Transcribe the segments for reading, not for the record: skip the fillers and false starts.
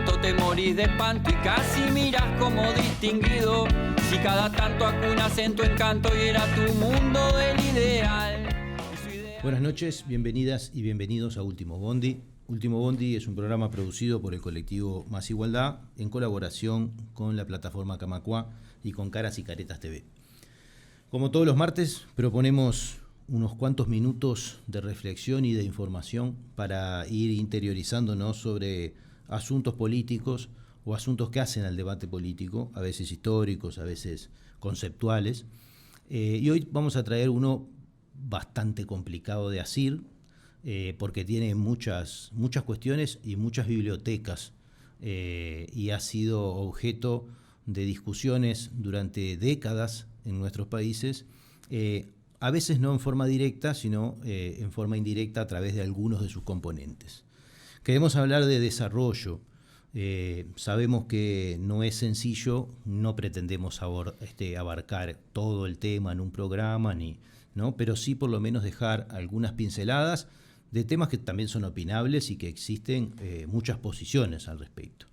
tanto te morís de espanto y casi miras como distinguido. Si cada tanto acunas en tu encanto y era tu mundo el ideal. Buenas noches, bienvenidas y bienvenidos a Último Bondi. Último Bondi es un programa producido por el colectivo Más Igualdad en colaboración con la plataforma Camacuá y con Caras y Caretas TV. Como todos los martes, proponemos unos cuantos minutos de reflexión y de información para ir interiorizándonos sobre asuntos políticos o asuntos que hacen al debate político, a veces históricos, a veces conceptuales. Y hoy vamos a traer uno bastante complicado de asir, porque tiene muchas cuestiones y muchas bibliotecas, y ha sido objeto de discusiones durante décadas en nuestros países, a veces no en forma directa, sino en forma indirecta a través de algunos de sus componentes. Queremos hablar de desarrollo. Sabemos que no es sencillo, no pretendemos abarcar todo el tema en un programa, ¿no? Pero sí por lo menos dejar algunas pinceladas de temas que también son opinables y que existen muchas posiciones al respecto.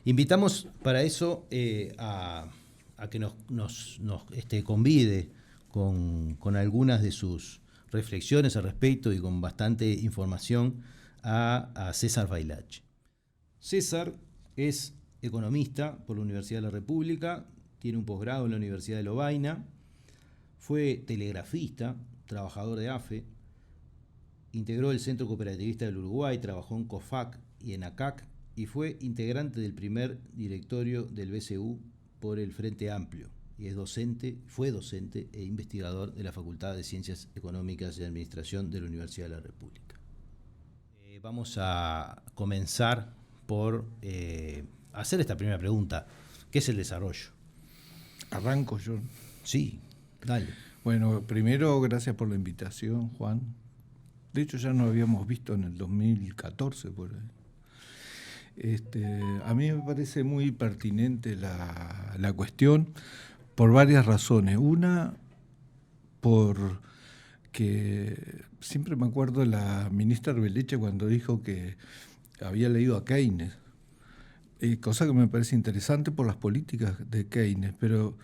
Invitamos para eso a que nos convide con algunas de sus reflexiones al respecto y con bastante información a César Bailach. César es economista por la Universidad de la República, tiene un posgrado en la Universidad de Lovaina, fue telegrafista, trabajador de AFE, integró el Centro Cooperativista del Uruguay, trabajó en COFAC y en ACAC y fue integrante del primer directorio del BCU por el Frente Amplio y fue docente e investigador de la Facultad de Ciencias Económicas y Administración de la Universidad de la República. Vamos a comenzar por hacer esta primera pregunta. ¿Qué es el desarrollo? ¿Arranco yo? Sí, dale. Bueno, primero, gracias por la invitación, Juan. De hecho, ya nos habíamos visto en el 2014, por ahí. A mí me parece muy pertinente la cuestión por varias razones. Una, porque siempre me acuerdo de la ministra Arbeleche cuando dijo que había leído a Keynes, cosa que me parece interesante por las políticas de Keynes, pero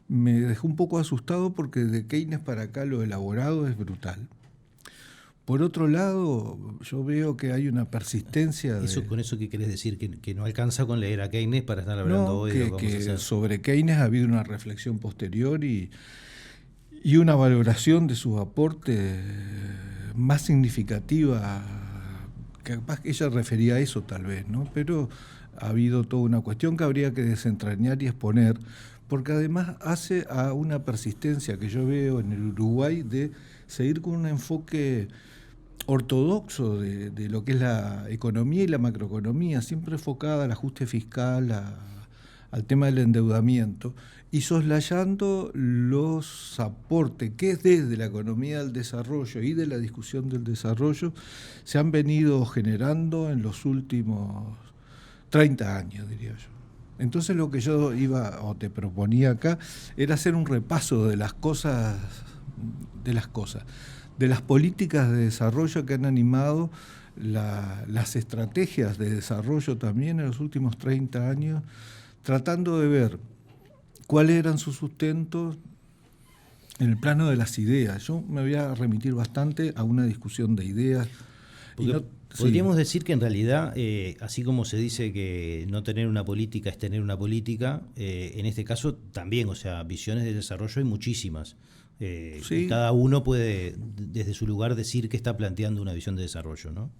me dejó un poco asustado porque de Keynes para acá lo elaborado es brutal. Por otro lado, yo veo que hay una persistencia de... ¿Con eso qué querés decir? ¿Que no alcanza con leer a Keynes para estar hablando hoy de lo que vamos a hacer? Sobre Keynes ha habido una reflexión posterior y una valoración de sus aportes más significativa. Capaz que ella refería a eso tal vez, ¿no? Pero ha habido toda una cuestión que habría que desentrañar y exponer, porque además hace a una persistencia que yo veo en el Uruguay de seguir con un enfoque ortodoxo de lo que es la economía y la macroeconomía, siempre enfocada al ajuste fiscal, al tema del endeudamiento, y soslayando los aportes que desde la economía del desarrollo y de la discusión del desarrollo se han venido generando en los últimos 30 años, diría yo. Entonces lo que yo te proponía acá era hacer un repaso de las políticas de desarrollo que han animado las estrategias de desarrollo también en los últimos 30 años, tratando de ver cuáles eran sus sustentos en el plano de las ideas. Yo me voy a remitir bastante a una discusión de ideas. Podríamos decir que en realidad, así como se dice que no tener una política es tener una política, en este caso también, o sea, visiones de desarrollo hay muchísimas. Y cada uno puede, desde su lugar, decir que está planteando una visión de desarrollo, ¿no?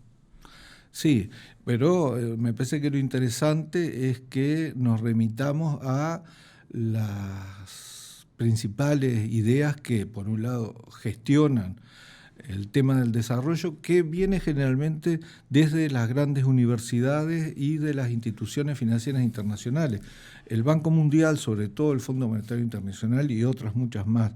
Sí, pero me parece que lo interesante es que nos remitamos a las principales ideas que, por un lado, gestionan el tema del desarrollo, que viene generalmente desde las grandes universidades y de las instituciones financieras internacionales. El Banco Mundial, sobre todo el Fondo Monetario Internacional y otras muchas más.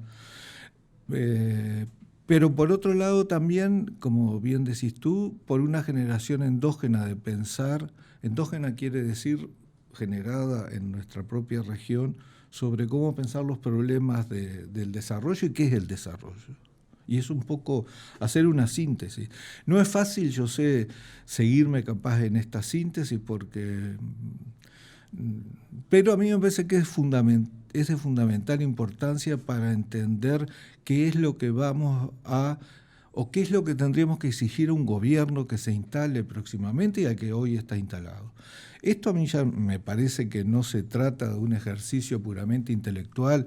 Pero por otro lado también, como bien decís tú, por una generación endógena de pensar, endógena quiere decir generada en nuestra propia región, sobre cómo pensar los problemas del desarrollo y qué es el desarrollo. Y es un poco hacer una síntesis. No es fácil, yo sé, seguirme capaz en esta síntesis pero a mí me parece que es de fundamental importancia para entender qué es lo que o qué es lo que tendríamos que exigir a un gobierno que se instale próximamente y al que hoy está instalado. Esto a mí ya me parece que no se trata de un ejercicio puramente intelectual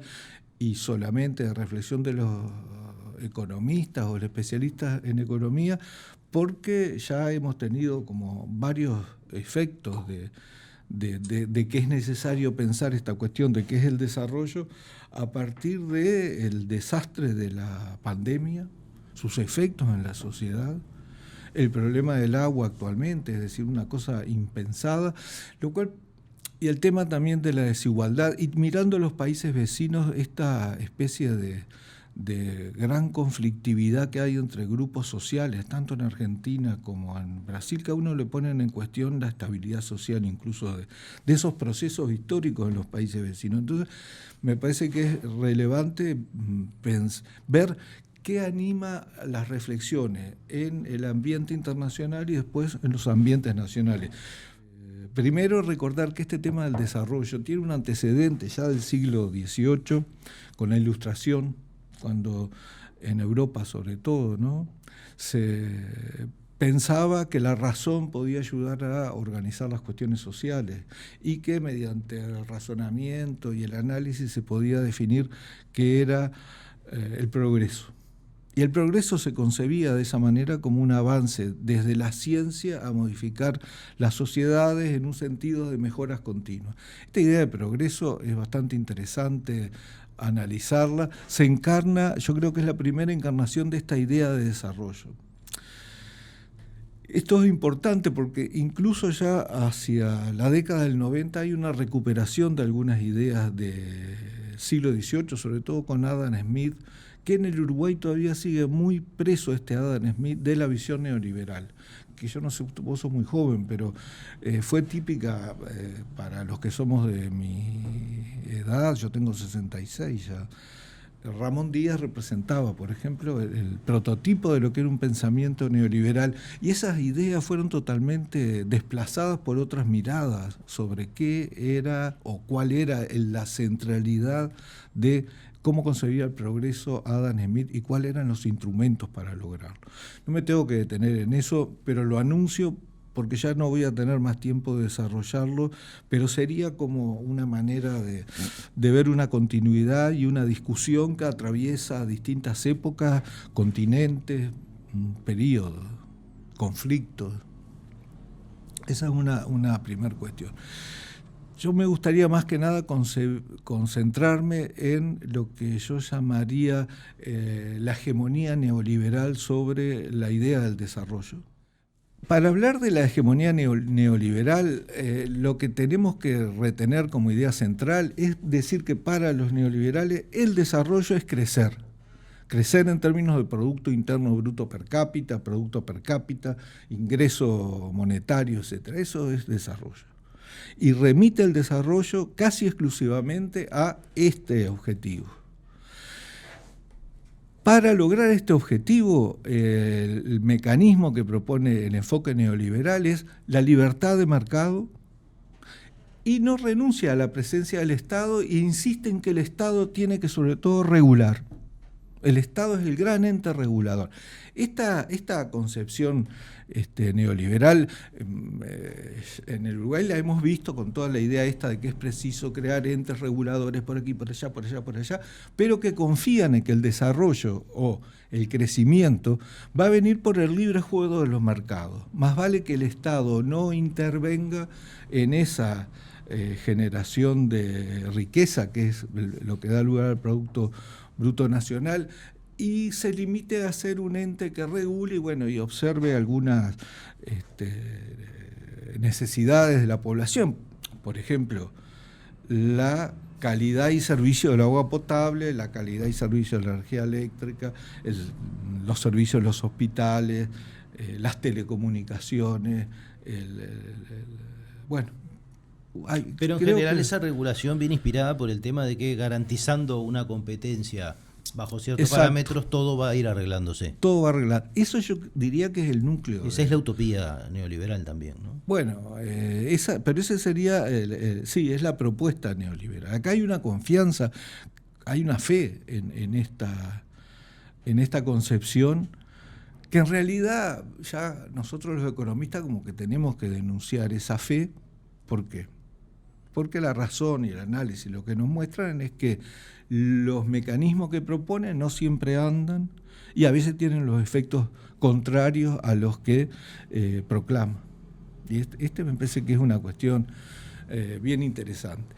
y solamente de reflexión de los economistas o los especialistas en economía, porque ya hemos tenido como varios efectos de que es necesario pensar esta cuestión de qué es el desarrollo a partir del desastre de la pandemia, sus efectos en la sociedad, el problema del agua actualmente, es decir, una cosa impensada, y el tema también de la desigualdad, y mirando a los países vecinos, esta especie de gran conflictividad que hay entre grupos sociales, tanto en Argentina como en Brasil, que a uno le ponen en cuestión la estabilidad social, incluso de esos procesos históricos en los países vecinos. Entonces, me parece que es relevante ver qué anima las reflexiones en el ambiente internacional y después en los ambientes nacionales. Primero, recordar que este tema del desarrollo tiene un antecedente ya del siglo XVIII, con la Ilustración, cuando en Europa sobre todo, ¿no?, se pensaba que la razón podía ayudar a organizar las cuestiones sociales y que mediante el razonamiento y el análisis se podía definir qué era el progreso. Y el progreso se concebía de esa manera como un avance desde la ciencia a modificar las sociedades en un sentido de mejoras continuas. Esta idea de progreso es bastante interesante analizarla. Se encarna, yo creo que es la primera encarnación de esta idea de desarrollo. Esto es importante porque incluso ya hacia la década del 90 hay una recuperación de algunas ideas del siglo XVIII, sobre todo con Adam Smith, que en el Uruguay todavía sigue muy preso Adam Smith de la visión neoliberal, que yo no sé, vos sos muy joven, pero fue típica para los que somos de mi edad, yo tengo 66 ya. Ramón Díaz representaba, por ejemplo, el prototipo de lo que era un pensamiento neoliberal, y esas ideas fueron totalmente desplazadas por otras miradas sobre qué era o cuál era la centralidad de cómo concebía el progreso Adam Smith y cuáles eran los instrumentos para lograrlo. No me tengo que detener en eso, pero lo anuncio porque ya no voy a tener más tiempo de desarrollarlo, pero sería como una manera de ver una continuidad y una discusión que atraviesa distintas épocas, continentes, periodos, conflictos. Esa es una primera cuestión. Yo me gustaría más que nada concentrarme en lo que yo llamaría la hegemonía neoliberal sobre la idea del desarrollo. Para hablar de la hegemonía neoliberal, lo que tenemos que retener como idea central es decir que para los neoliberales el desarrollo es crecer. Crecer en términos de Producto Interno Bruto per cápita, ingreso monetario, etc. Eso es desarrollo. Y remite el desarrollo casi exclusivamente a este objetivo. Para lograr este objetivo, el mecanismo que propone el enfoque neoliberal es la libertad de mercado y no renuncia a la presencia del Estado e insiste en que el Estado tiene que sobre todo regular. El Estado es el gran ente regulador. Esta concepción neoliberal en el Uruguay la hemos visto con toda la idea esta de que es preciso crear entes reguladores por aquí, por allá, por allá, por allá, pero que confían en que el desarrollo o el crecimiento va a venir por el libre juego de los mercados. Más vale que el Estado no intervenga en esa generación de riqueza, que es lo que da lugar al Producto Bruto Nacional, y se limite a ser un ente que regule y observe algunas necesidades de la población. Por ejemplo, la calidad y servicio del agua potable, la calidad y servicio de la energía eléctrica, los servicios de los hospitales, las telecomunicaciones, pero en general esa regulación viene inspirada por el tema de que garantizando una competencia Bajo ciertos parámetros todo va a ir arreglándose. Todo va a arreglar. Eso yo diría que es el núcleo. Esa es la utopía neoliberal también, ¿no? Bueno, pero ese sería, sí, es la propuesta neoliberal. Acá hay una confianza, hay una fe en esta concepción que en realidad ya nosotros los economistas como que tenemos que denunciar esa fe. ¿Por qué? Porque la razón y el análisis lo que nos muestran es que los mecanismos que proponen no siempre andan y a veces tienen los efectos contrarios a los que proclaman. Y este me parece que es una cuestión bien interesante.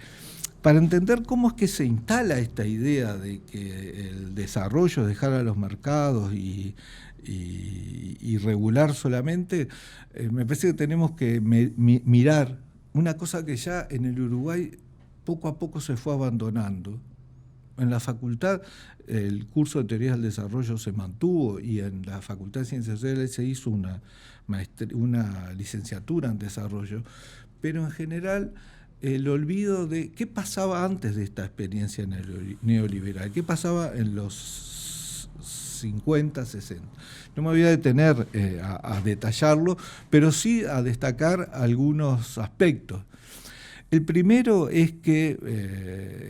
Para entender cómo es que se instala esta idea de que el desarrollo, dejar a los mercados y regular solamente, me parece que tenemos que mirar una cosa que ya en el Uruguay poco a poco se fue abandonando. En la facultad el curso de Teorías del Desarrollo se mantuvo y en la Facultad de Ciencias Sociales se hizo una licenciatura en Desarrollo, pero en general el olvido de qué pasaba antes de esta experiencia neoliberal, qué pasaba en los 50, 60. No me voy a detener a detallarlo, pero sí a destacar algunos aspectos. El primero es que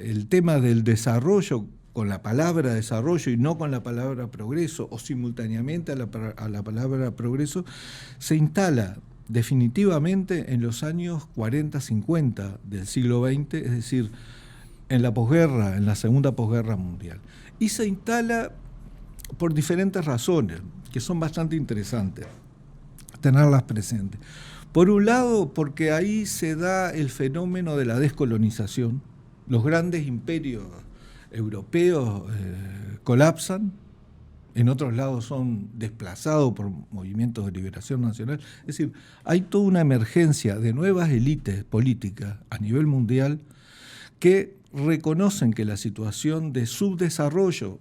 el tema del desarrollo, con la palabra desarrollo y no con la palabra progreso, o simultáneamente a la palabra progreso, se instala definitivamente en los años 40-50 del siglo XX, es decir, en la posguerra, en la segunda posguerra mundial. Y se instala por diferentes razones, que son bastante interesantes tenerlas presentes. Por un lado, porque ahí se da el fenómeno de la descolonización. Los grandes imperios europeos colapsan, en otros lados son desplazados por movimientos de liberación nacional. Es decir, hay toda una emergencia de nuevas élites políticas a nivel mundial que reconocen que la situación de subdesarrollo,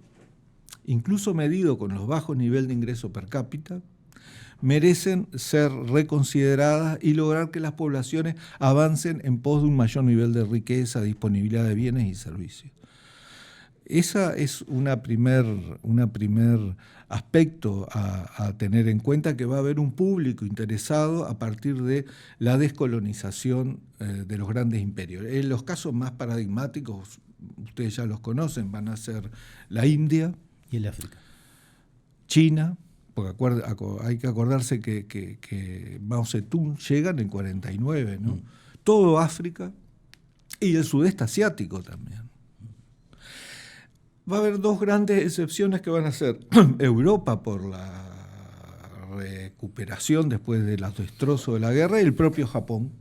incluso medido con los bajos niveles de ingreso per cápita, merecen ser reconsideradas y lograr que las poblaciones avancen en pos de un mayor nivel de riqueza, disponibilidad de bienes y servicios. Esa es una primer aspecto a tener en cuenta, que va a haber un público interesado a partir de la descolonización de los grandes imperios. En los casos más paradigmáticos, ustedes ya los conocen, van a ser la India y el África, China, porque hay que acordarse que Mao Zedong llega en el 49, ¿no? Todo África y el sudeste asiático también. Va a haber dos grandes excepciones que van a ser Europa por la recuperación después de los destrozos de la guerra y el propio Japón.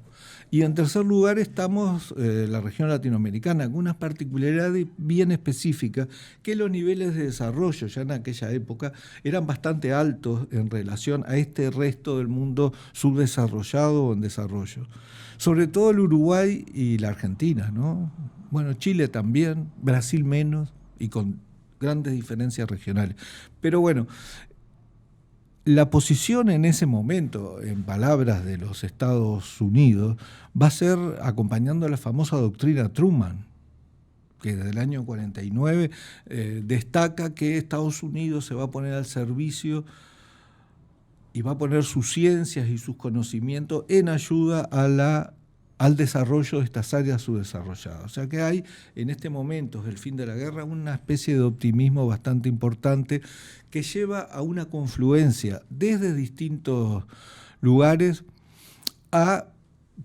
Y en tercer lugar estamos la región latinoamericana, con unas particularidades bien específicas, que los niveles de desarrollo ya en aquella época eran bastante altos en relación a este resto del mundo subdesarrollado o en desarrollo. Sobre todo el Uruguay y la Argentina, ¿no? Bueno, Chile también, Brasil menos, y con grandes diferencias regionales. Pero bueno, la posición en ese momento, en palabras de los Estados Unidos, va a ser acompañando a la famosa doctrina Truman, que desde el año 49 destaca que Estados Unidos se va a poner al servicio y va a poner sus ciencias y sus conocimientos en ayuda al desarrollo de estas áreas subdesarrolladas. O sea que hay en este momento, desde el fin de la guerra, una especie de optimismo bastante importante que lleva a una confluencia desde distintos lugares a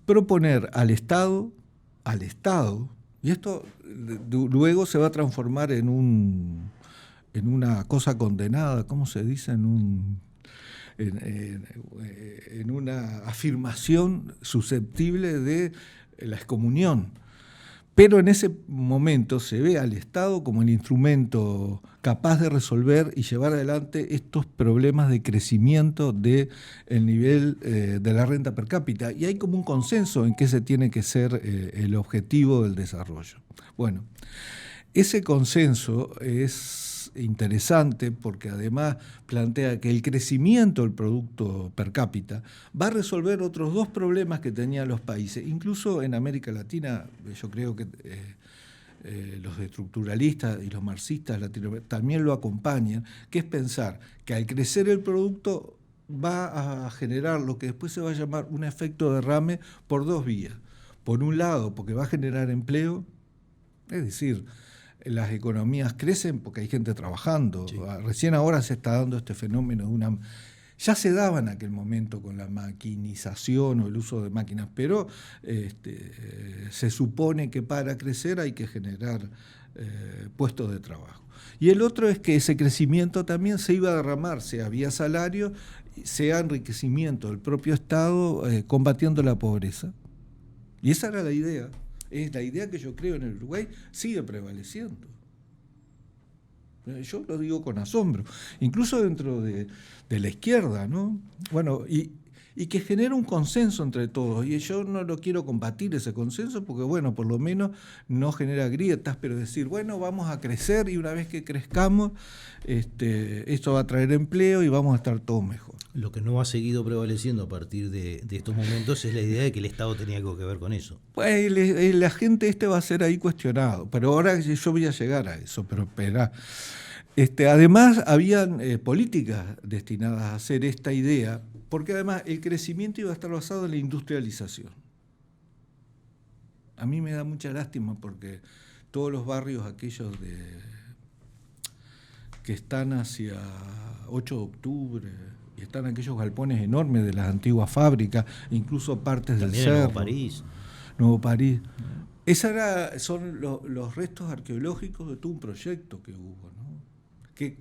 proponer al Estado, y esto luego se va a transformar en una cosa condenada, ¿cómo se dice? En una afirmación susceptible de la excomunión. Pero en ese momento se ve al Estado como el instrumento capaz de resolver y llevar adelante estos problemas de crecimiento del nivel de la renta per cápita. Y hay como un consenso en que ese tiene que ser el objetivo del desarrollo. Bueno, ese consenso es interesante porque además plantea que el crecimiento del producto per cápita va a resolver otros dos problemas que tenían los países. Incluso en América Latina, yo creo que los estructuralistas y los marxistas latinoamericanos también lo acompañan, que es pensar que al crecer el producto va a generar lo que después se va a llamar un efecto derrame por dos vías. Por un lado, porque va a generar empleo, es decir, las economías crecen porque hay gente trabajando. Sí. Recién ahora se está dando este fenómeno de una... Ya se daba en aquel momento con la maquinización o el uso de máquinas, pero se supone que para crecer hay que generar puestos de trabajo. Y el otro es que ese crecimiento también se iba a derramar, sea vía salario, sea enriquecimiento del propio Estado combatiendo la pobreza. Y esa era la idea. Es la idea que yo creo en el Uruguay sigue prevaleciendo. Yo lo digo con asombro, incluso dentro de la izquierda, ¿no? Bueno, y que genera un consenso entre todos, y yo no lo quiero combatir ese consenso porque, bueno, por lo menos no genera grietas, pero decir, bueno, vamos a crecer y una vez que crezcamos, esto va a traer empleo y vamos a estar todos mejor. Lo que no ha seguido prevaleciendo a partir de estos momentos es la idea de que el Estado tenía algo que ver con eso. Pues la gente va a ser ahí cuestionado, pero ahora yo voy a llegar a eso, pero espera. Además, habían políticas destinadas a hacer esta idea, porque además el crecimiento iba a estar basado en la industrialización. A mí me da mucha lástima porque todos los barrios aquellos que están hacia 8 de octubre, y están aquellos galpones enormes de las antiguas fábricas, incluso partes también del cerro. Nuevo París. Esos son los restos arqueológicos de todo un proyecto que hubo, ¿no? Que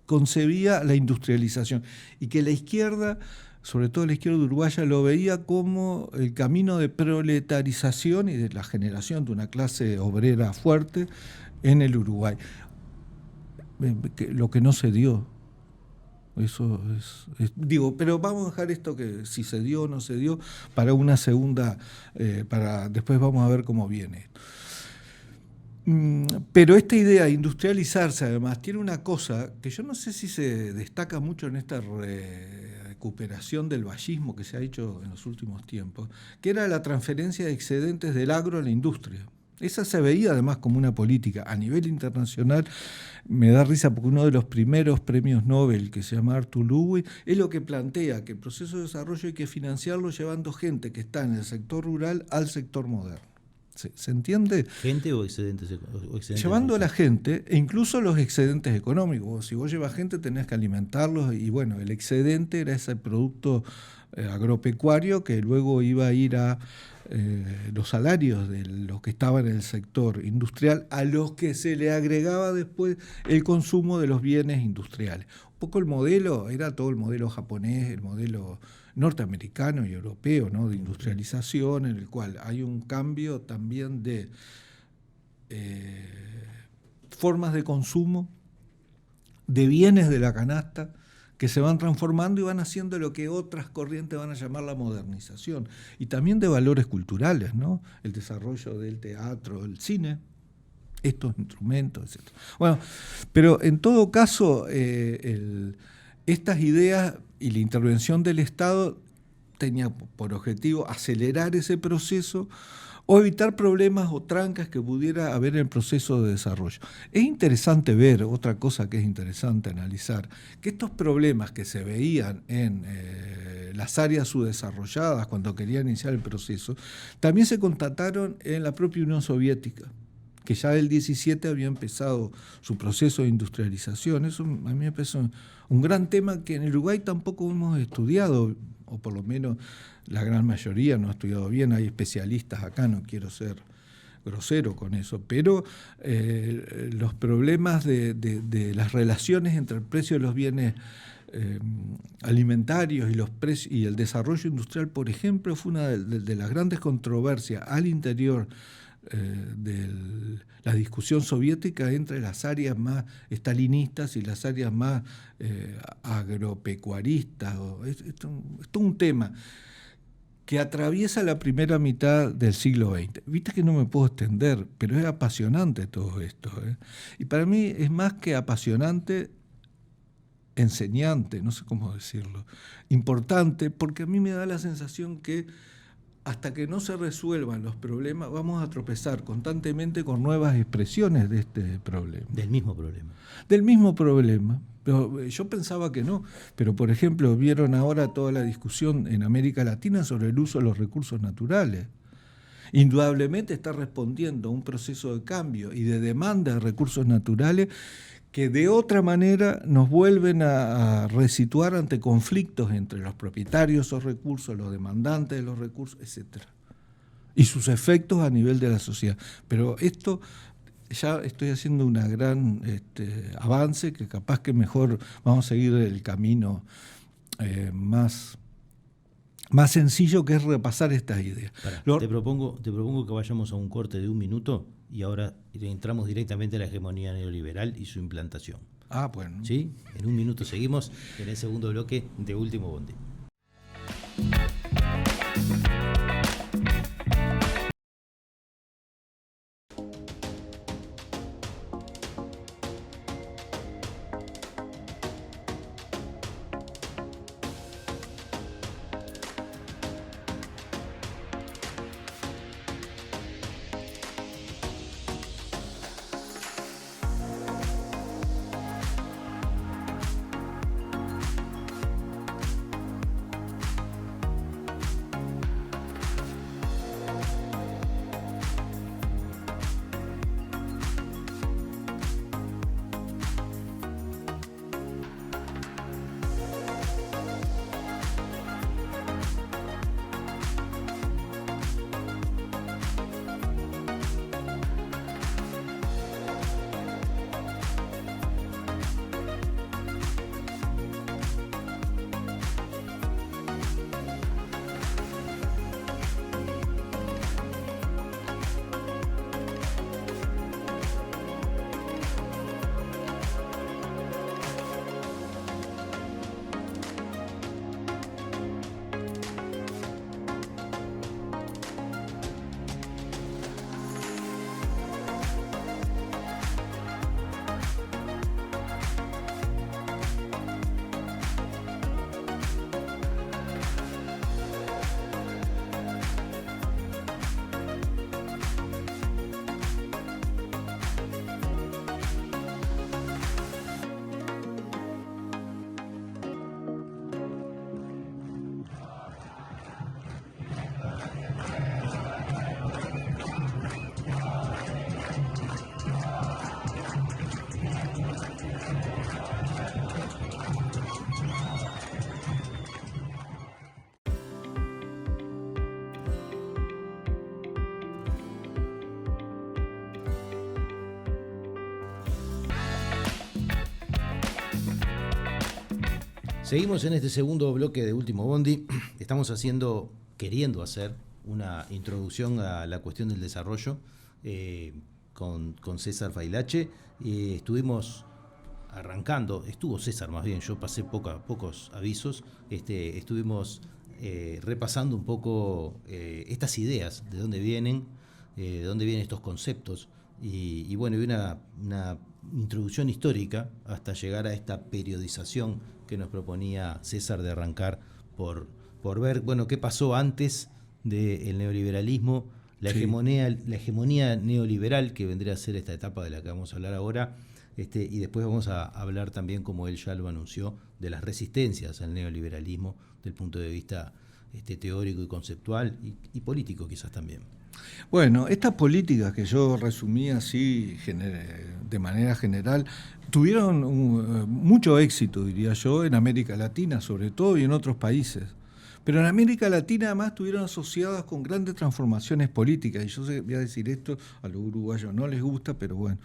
concebía la industrialización y que la izquierda, sobre todo la izquierda uruguaya, lo veía como el camino de proletarización y de la generación de una clase obrera fuerte en el Uruguay. Lo que no se dio. Eso digo, pero vamos a dejar esto que si se dio o no se dio para una segunda, después vamos a ver cómo viene. Pero esta idea de industrializarse además tiene una cosa que yo no sé si se destaca mucho en esta recuperación del vallismo que se ha hecho en los últimos tiempos, que era la transferencia de excedentes del agro a la industria. Esa se veía además como una política a nivel internacional. Me da risa porque uno de los primeros premios Nobel, que se llama Arthur Lewis, es lo que plantea que el proceso de desarrollo hay que financiarlo llevando gente que está en el sector rural al sector moderno. ¿Se entiende? ¿Gente o excedentes? Llevando a la gente, e incluso los excedentes económicos. Si vos llevas gente tenés que alimentarlos y bueno, el excedente era ese producto agropecuario que luego iba a ir a los salarios de los que estaban en el sector industrial, a los que se le agregaba después el consumo de los bienes industriales. Un poco el modelo era todo el modelo japonés, el modelo norteamericano y europeo, ¿no? De industrialización, en el cual hay un cambio también de formas de consumo, de bienes de la canasta, que se van transformando y van haciendo lo que otras corrientes van a llamar la modernización. Y también de valores culturales, ¿no? El desarrollo del teatro, el cine, estos instrumentos, etc. Bueno, pero en todo caso, estas ideas y la intervención del Estado tenía por objetivo acelerar ese proceso o evitar problemas o trancas que pudiera haber en el proceso de desarrollo. Es interesante ver, otra cosa que es interesante analizar, que estos problemas que se veían en las áreas subdesarrolladas cuando querían iniciar el proceso, también se constataron en la propia Unión Soviética, que ya del 17 había empezado su proceso de industrialización. Eso a mí me parece un gran tema que en el Uruguay tampoco hemos estudiado, o por lo menos la gran mayoría no ha estudiado bien. Hay especialistas acá, no quiero ser grosero con eso, pero los problemas de las relaciones entre el precio de los bienes alimentarios y el desarrollo industrial, por ejemplo, fue una de las grandes controversias al interior de la discusión soviética entre las áreas más estalinistas y las áreas más agropecuaristas. Es todo un tema que atraviesa la primera mitad del siglo XX. Viste que no me puedo extender, pero es apasionante todo esto, ¿eh? Y para mí es más que apasionante, enseñante, no sé cómo decirlo, importante, porque a mí me da la sensación que hasta que no se resuelvan los problemas, vamos a tropezar constantemente con nuevas expresiones de este problema. Del mismo problema. Del mismo problema. Pero yo pensaba que no. Pero, por ejemplo, vieron ahora toda la discusión en América Latina sobre el uso de los recursos naturales. Indudablemente está respondiendo a un proceso de cambio y de demanda de recursos naturales que de otra manera nos vuelven a resituar ante conflictos entre los propietarios de esos recursos, los demandantes de los recursos, etc. Y sus efectos a nivel de la sociedad. Pero esto ya estoy haciendo una gran avance, que capaz que mejor vamos a seguir el camino más sencillo, que es repasar estas ideas. Te propongo que vayamos a un corte de 1 minuto y ahora entramos directamente a la hegemonía neoliberal y su implantación. Bueno. ¿Sí? En 1 minuto seguimos en el segundo bloque de Último Bondi. Seguimos en este segundo bloque de Último Bondi. Estamos queriendo hacer una introducción a la cuestión del desarrollo con César Failache. Estuvo César más bien, yo pasé pocos avisos. Estuvimos repasando un poco estas ideas, de dónde vienen estos conceptos. Y bueno, y una introducción histórica hasta llegar a esta periodización que nos proponía César, de arrancar por ver, bueno, qué pasó antes del neoliberalismo, la hegemonía neoliberal, que vendría a ser esta etapa de la que vamos a hablar ahora, y después vamos a hablar también, como él ya lo anunció, de las resistencias al neoliberalismo del punto de vista teórico y conceptual y político quizás también. Bueno, estas políticas que yo resumí así de manera general tuvieron mucho éxito, diría yo, en América Latina sobre todo y en otros países. Pero en América Latina además estuvieron asociadas con grandes transformaciones políticas. Y yo voy a decir esto, a los uruguayos no les gusta, pero bueno.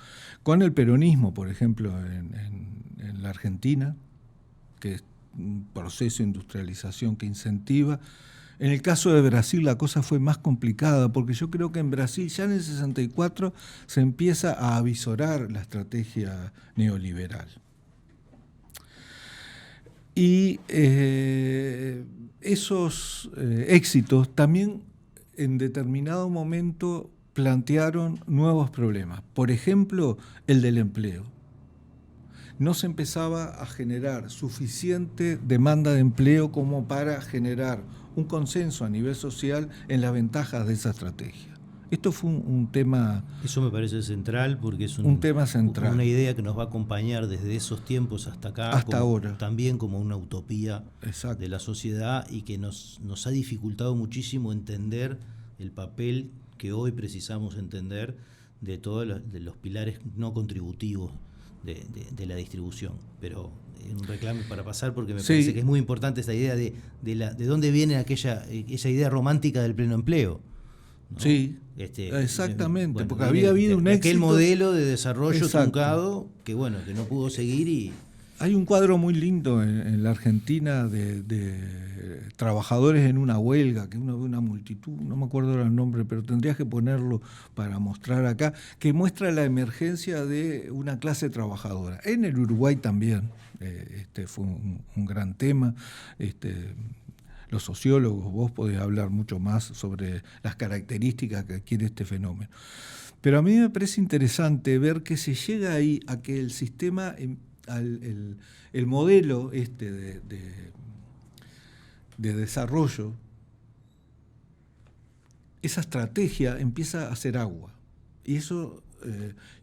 Con el peronismo, por ejemplo, en la Argentina, que es un proceso de industrialización que incentiva. En el caso de Brasil la cosa fue más complicada, porque yo creo que en Brasil ya en el 64 se empieza a avisorar la estrategia neoliberal. Y esos éxitos también en determinado momento plantearon nuevos problemas. Por ejemplo, el del empleo. no se empezaba a generar suficiente demanda de empleo como para generar un consenso a nivel social en las ventajas de esa estrategia. Esto fue un tema... Eso me parece central porque es un tema central. Una idea que nos va a acompañar desde esos tiempos hasta acá. Hasta ahora. También como una utopía Exacto. de la sociedad y que nos ha dificultado muchísimo entender el papel que hoy precisamos entender de todos los pilares no contributivos de la distribución. Pero un reclamo para pasar porque me parece que es muy importante esa idea de dónde viene esa idea romántica del pleno empleo, ¿no? Sí, exactamente, bueno, porque había habido un éxito. Aquel modelo de desarrollo truncado que no pudo seguir. Y hay un cuadro muy lindo en la Argentina de trabajadores en una huelga, que uno ve una multitud, no me acuerdo el nombre, pero tendrías que ponerlo para mostrar acá, que muestra la emergencia de una clase trabajadora. En el Uruguay también fue un gran tema. Los sociólogos, vos podés hablar mucho más sobre las características que adquiere este fenómeno. Pero a mí me parece interesante ver que se llega ahí a que el sistema, el modelo de desarrollo, esa estrategia empieza a hacer agua. Y eso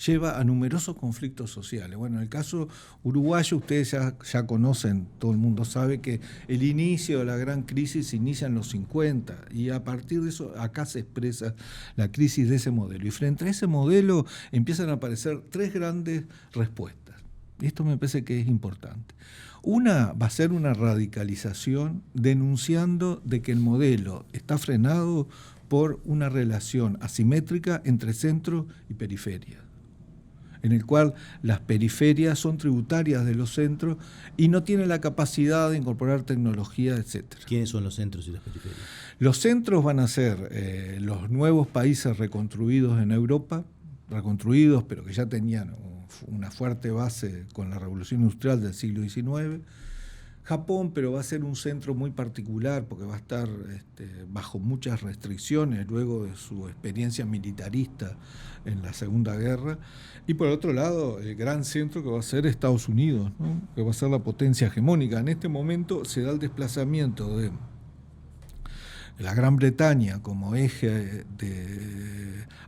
lleva a numerosos conflictos sociales. Bueno, en el caso uruguayo, ustedes ya conocen, todo el mundo sabe que el inicio de la gran crisis se inicia en los 50 y a partir de eso acá se expresa la crisis de ese modelo. Y frente a ese modelo empiezan a aparecer tres grandes respuestas. Y esto me parece que es importante. Una va a ser una radicalización denunciando de que el modelo está frenado por una relación asimétrica entre centro y periferia, en el cual las periferias son tributarias de los centros y no tienen la capacidad de incorporar tecnología, etc. ¿Quiénes son los centros y las periferias? Los centros van a ser los nuevos países reconstruidos en Europa, reconstruidos pero que ya tenían una fuerte base con la revolución industrial del siglo XIX, Japón, pero va a ser un centro muy particular porque va a estar bajo muchas restricciones luego de su experiencia militarista en la Segunda Guerra. Y por otro lado, el gran centro que va a ser Estados Unidos, ¿no? Que va a ser la potencia hegemónica. En este momento se da el desplazamiento de la Gran Bretaña como eje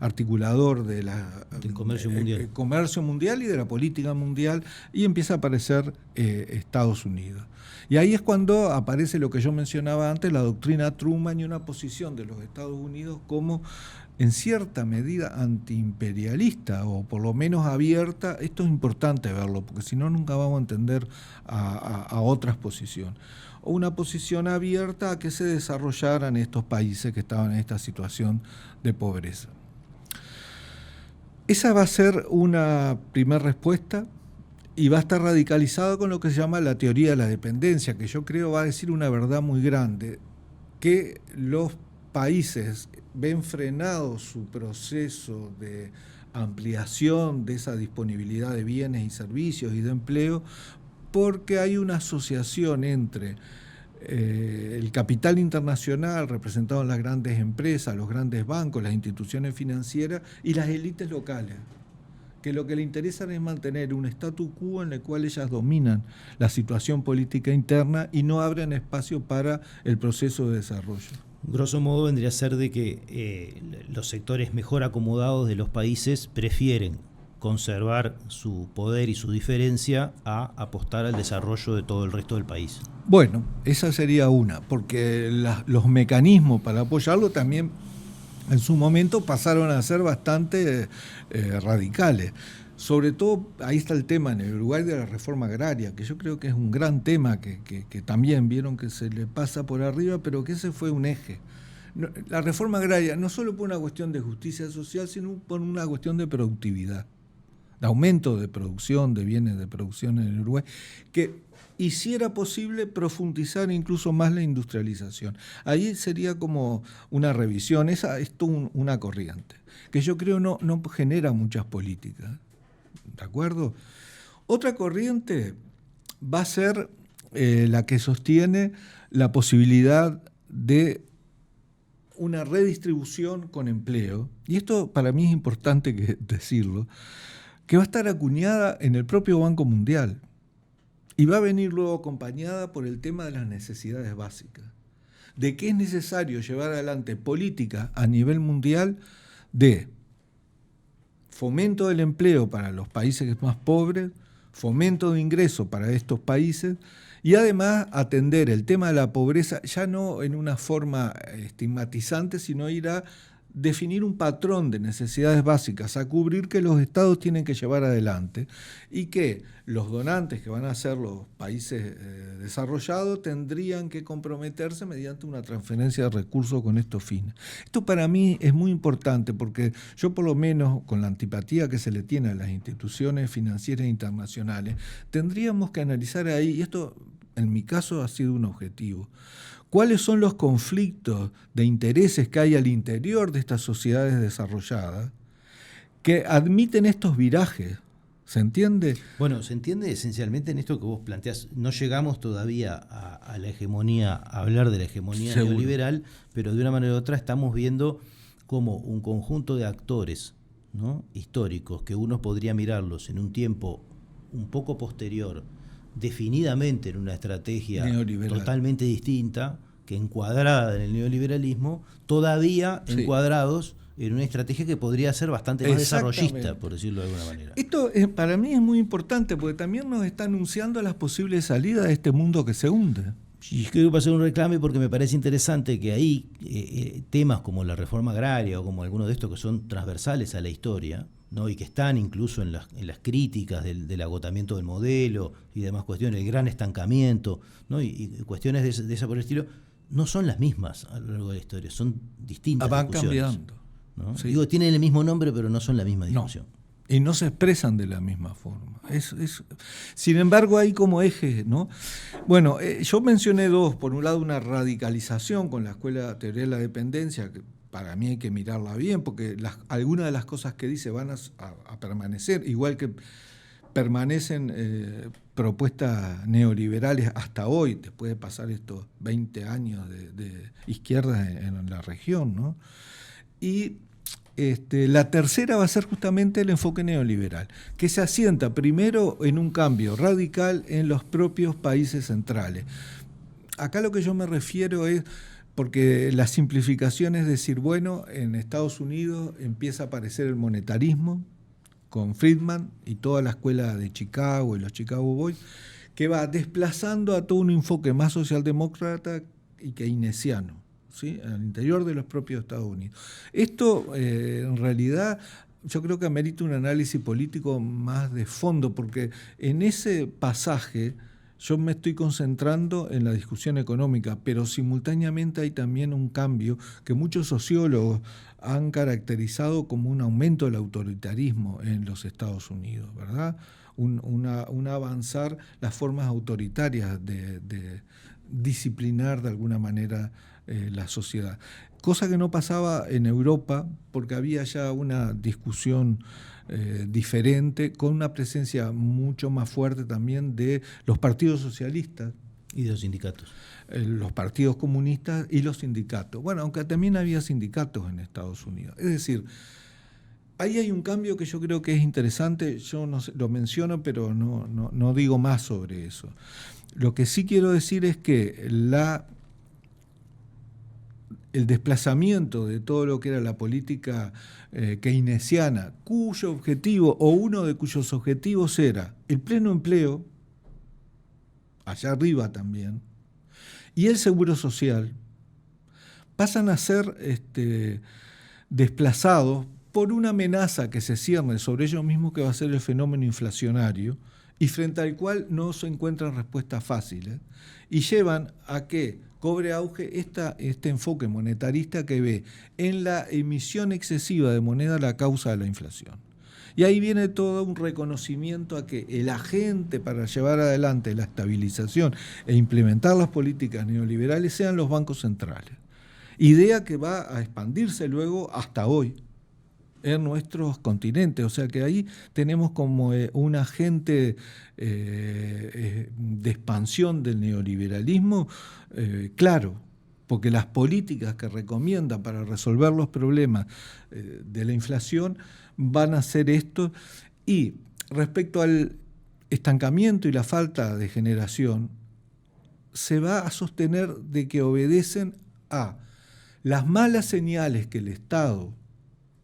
articulador del comercio mundial y de la política mundial, y empieza a aparecer Estados Unidos. Y ahí es cuando aparece lo que yo mencionaba antes, la doctrina Truman y una posición de los Estados Unidos como en cierta medida antiimperialista o por lo menos abierta. Esto es importante verlo porque si no nunca vamos a entender a otras posiciones. O una posición abierta a que se desarrollaran estos países que estaban en esta situación de pobreza. Esa va a ser una primera respuesta y va a estar radicalizada con lo que se llama la teoría de la dependencia, que yo creo va a decir una verdad muy grande, que los países ven frenado su proceso de ampliación de esa disponibilidad de bienes y servicios y de empleo porque hay una asociación entre el capital internacional representado en las grandes empresas, los grandes bancos, las instituciones financieras y las élites locales, que lo que le interesa es mantener un statu quo en el cual ellas dominan la situación política interna y no abren espacio para el proceso de desarrollo. Grosso modo vendría a ser de que los sectores mejor acomodados de los países prefieren conservar su poder y su diferencia a apostar al desarrollo de todo el resto del país. Bueno, esa sería una, porque los mecanismos para apoyarlo también en su momento pasaron a ser bastante radicales. Sobre todo, ahí está el tema en el Uruguay de la reforma agraria, que yo creo que es un gran tema que también vieron que se le pasa por arriba, pero que ese fue un eje. La reforma agraria no solo por una cuestión de justicia social, sino por una cuestión de productividad, de aumento de producción, de bienes de producción en el Uruguay, que hiciera posible profundizar incluso más la industrialización. Ahí sería como una revisión, esa es una corriente, que yo creo no genera muchas políticas, ¿de acuerdo? Otra corriente va a ser la que sostiene la posibilidad de una redistribución con empleo, y esto para mí es importante decirlo, que va a estar acuñada en el propio Banco Mundial y va a venir luego acompañada por el tema de las necesidades básicas, de que es necesario llevar adelante políticas a nivel mundial de fomento del empleo para los países más pobres, fomento de ingresos para estos países y además atender el tema de la pobreza ya no en una forma estigmatizante, sino ir a definir un patrón de necesidades básicas a cubrir que los estados tienen que llevar adelante y que los donantes, que van a ser los países desarrollados, tendrían que comprometerse mediante una transferencia de recursos con estos fines. Esto para mí es muy importante porque yo, por lo menos con la antipatía que se le tiene a las instituciones financieras internacionales, tendríamos que analizar ahí, y esto en mi caso ha sido un objetivo, ¿cuáles son los conflictos de intereses que hay al interior de estas sociedades desarrolladas que admiten estos virajes? ¿Se entiende? Bueno, se entiende esencialmente en esto que vos planteás. No llegamos todavía a la hegemonía, a hablar de la hegemonía Seguro. neoliberal, pero de una manera u otra estamos viendo como un conjunto de actores, ¿no?, históricos, que uno podría mirarlos en un tiempo un poco posterior, definidamente en una estrategia neoliberal, totalmente distinta, que encuadrada en el neoliberalismo, todavía sí, encuadrados en una estrategia que podría ser bastante más desarrollista, por decirlo de alguna manera. Esto para mí es muy importante porque también nos está anunciando las posibles salidas de este mundo que se hunde. Y quiero hacer un reclame porque me parece interesante que ahí temas como la reforma agraria o como algunos de estos que son transversales a la historia, ¿no?, y que están incluso en las críticas del agotamiento del modelo y demás cuestiones, el gran estancamiento, ¿no?, y cuestiones de esa por el estilo, no son las mismas a lo largo de la historia, son distintas. Van discusiones, cambiando, ¿no? Sí. Digo, tienen el mismo nombre, pero no son la misma discusión. No. Y no se expresan de la misma forma. Sin embargo, hay como ejes, ¿no? Bueno, yo mencioné dos. Por un lado, una radicalización con la Escuela de Teoría de la Dependencia, que para mí hay que mirarla bien, porque algunas de las cosas que dice van a permanecer, igual que permanecen propuestas neoliberales hasta hoy, después de pasar estos 20 años de izquierda en la región, ¿no? Y la tercera va a ser justamente el enfoque neoliberal, que se asienta primero en un cambio radical en los propios países centrales. Acá lo que yo me refiero es, porque la simplificación es decir, bueno, en Estados Unidos empieza a aparecer el monetarismo con Friedman y toda la escuela de Chicago y los Chicago Boys, que va desplazando a todo un enfoque más socialdemócrata y keynesiano, ¿sí?, al interior de los propios Estados Unidos. Esto en realidad yo creo que amerita un análisis político más de fondo, porque en ese pasaje yo me estoy concentrando en la discusión económica, pero simultáneamente hay también un cambio que muchos sociólogos han caracterizado como un aumento del autoritarismo en los Estados Unidos, ¿verdad? Un avanzar las formas autoritarias de disciplinar de alguna manera la sociedad. Cosa que no pasaba en Europa, porque había ya una discusión diferente, con una presencia mucho más fuerte también de los partidos socialistas. Y de los sindicatos. Los partidos comunistas y los sindicatos. Bueno, aunque también había sindicatos en Estados Unidos. Es decir, ahí hay un cambio que yo creo que es interesante. Yo no sé, lo menciono, pero no digo más sobre eso. Lo que sí quiero decir es que el desplazamiento de todo lo que era la política keynesiana, cuyo objetivo, o uno de cuyos objetivos era el pleno empleo, allá arriba también, y el seguro social, pasan a ser desplazados por una amenaza que se cierne sobre ellos mismos, que va a ser el fenómeno inflacionario, y frente al cual no se encuentran respuestas fáciles, y llevan a que cobre auge este enfoque monetarista que ve en la emisión excesiva de moneda la causa de la inflación. Y ahí viene todo un reconocimiento a que el agente para llevar adelante la estabilización e implementar las políticas neoliberales sean los bancos centrales. Idea que va a expandirse luego hasta hoy en nuestros continentes. O sea que ahí tenemos como un agente de expansión del neoliberalismo claro, porque las políticas que recomiendan para resolver los problemas de la inflación van a ser esto. Y respecto al estancamiento y la falta de generación, se va a sostener de que obedecen a las malas señales que el Estado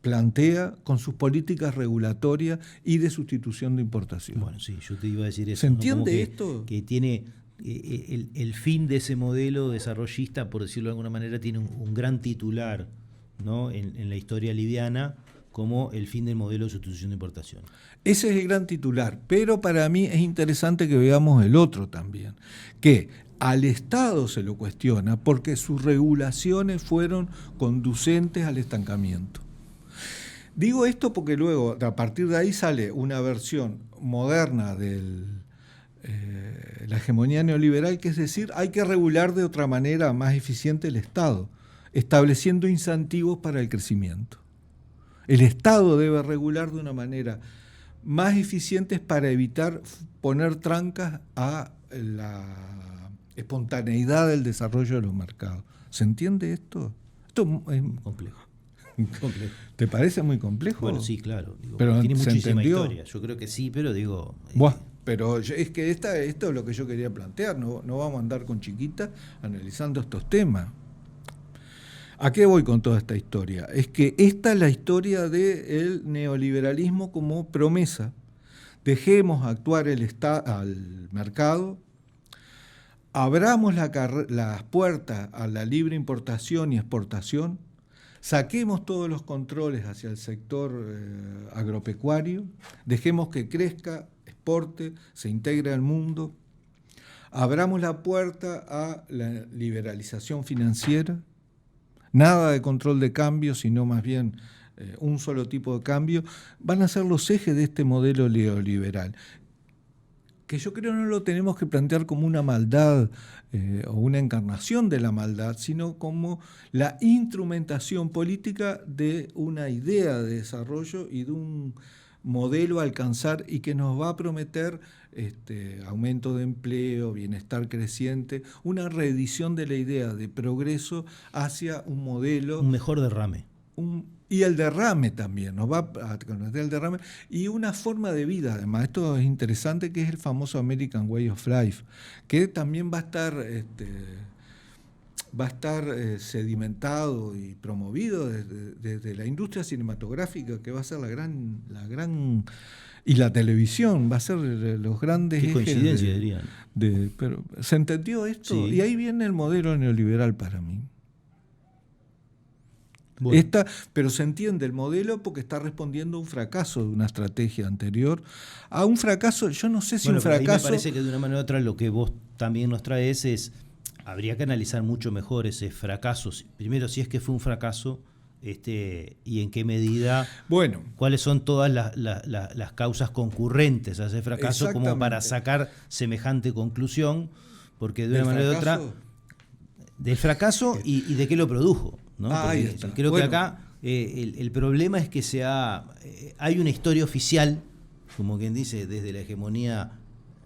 plantea con sus políticas regulatorias y de sustitución de importación. Bueno, sí, yo te iba a decir eso. ¿Se entiende Como que, esto? Que tiene el fin de ese modelo desarrollista, por decirlo de alguna manera, tiene un gran titular, ¿no? en la historia liviana, como el fin del modelo de sustitución de importación. Ese es el gran titular, pero para mí es interesante que veamos el otro también, que al Estado se lo cuestiona porque sus regulaciones fueron conducentes al estancamiento. Digo esto porque luego, a partir de ahí, sale una versión moderna de la hegemonía neoliberal, que es decir, hay que regular de otra manera más eficiente el Estado, estableciendo incentivos para el crecimiento. El Estado debe regular de una manera más eficiente para evitar poner trancas a la espontaneidad del desarrollo de los mercados. ¿Se entiende esto? Esto es complejo. ¿Te parece muy complejo? Bueno, sí, claro. Pero tiene muchísima entendió. historia. Yo creo que sí, pero digo... Pero es que esto es lo que yo quería plantear. No vamos a andar con chiquitas analizando estos temas. ¿A qué voy con toda esta historia? Es que esta es la historia del neoliberalismo como promesa. Dejemos actuar al mercado, abramos las puertas a la libre importación y exportación, saquemos todos los controles hacia el sector agropecuario, dejemos que crezca, exporte, se integre al mundo, abramos la puerta a la liberalización financiera, nada de control de cambio, sino más bien un solo tipo de cambio, van a ser los ejes de este modelo neoliberal, que yo creo no lo tenemos que plantear como una maldad o una encarnación de la maldad, sino como la instrumentación política de una idea de desarrollo y de un modelo a alcanzar y que nos va a prometer aumento de empleo, bienestar creciente, una reedición de la idea de progreso hacia un modelo... Un mejor derrame. Y el derrame también, nos va a conocer el derrame, y una forma de vida, además, esto es interesante, que es el famoso American Way of Life, que también va a estar sedimentado y promovido desde la industria cinematográfica, que va a ser la gran y la televisión, va a ser los grandes ejes. Qué coincidencia, dirían. Pero, ¿se entendió esto? Sí. Y ahí viene el modelo neoliberal para mí. Bueno. Pero se entiende el modelo porque está respondiendo a un fracaso de una estrategia anterior, a un fracaso, yo no sé si un fracaso... A mí me parece que de una manera u otra lo que vos también nos traes es, habría que analizar mucho mejor ese fracaso, primero si es que fue un fracaso, y en qué medida, cuáles son todas las causas concurrentes a ese fracaso como para sacar semejante conclusión, porque de una manera u otra, del fracaso y de qué lo produjo. ¿No? Creo que acá el problema es que hay una historia oficial, como quien dice, desde la hegemonía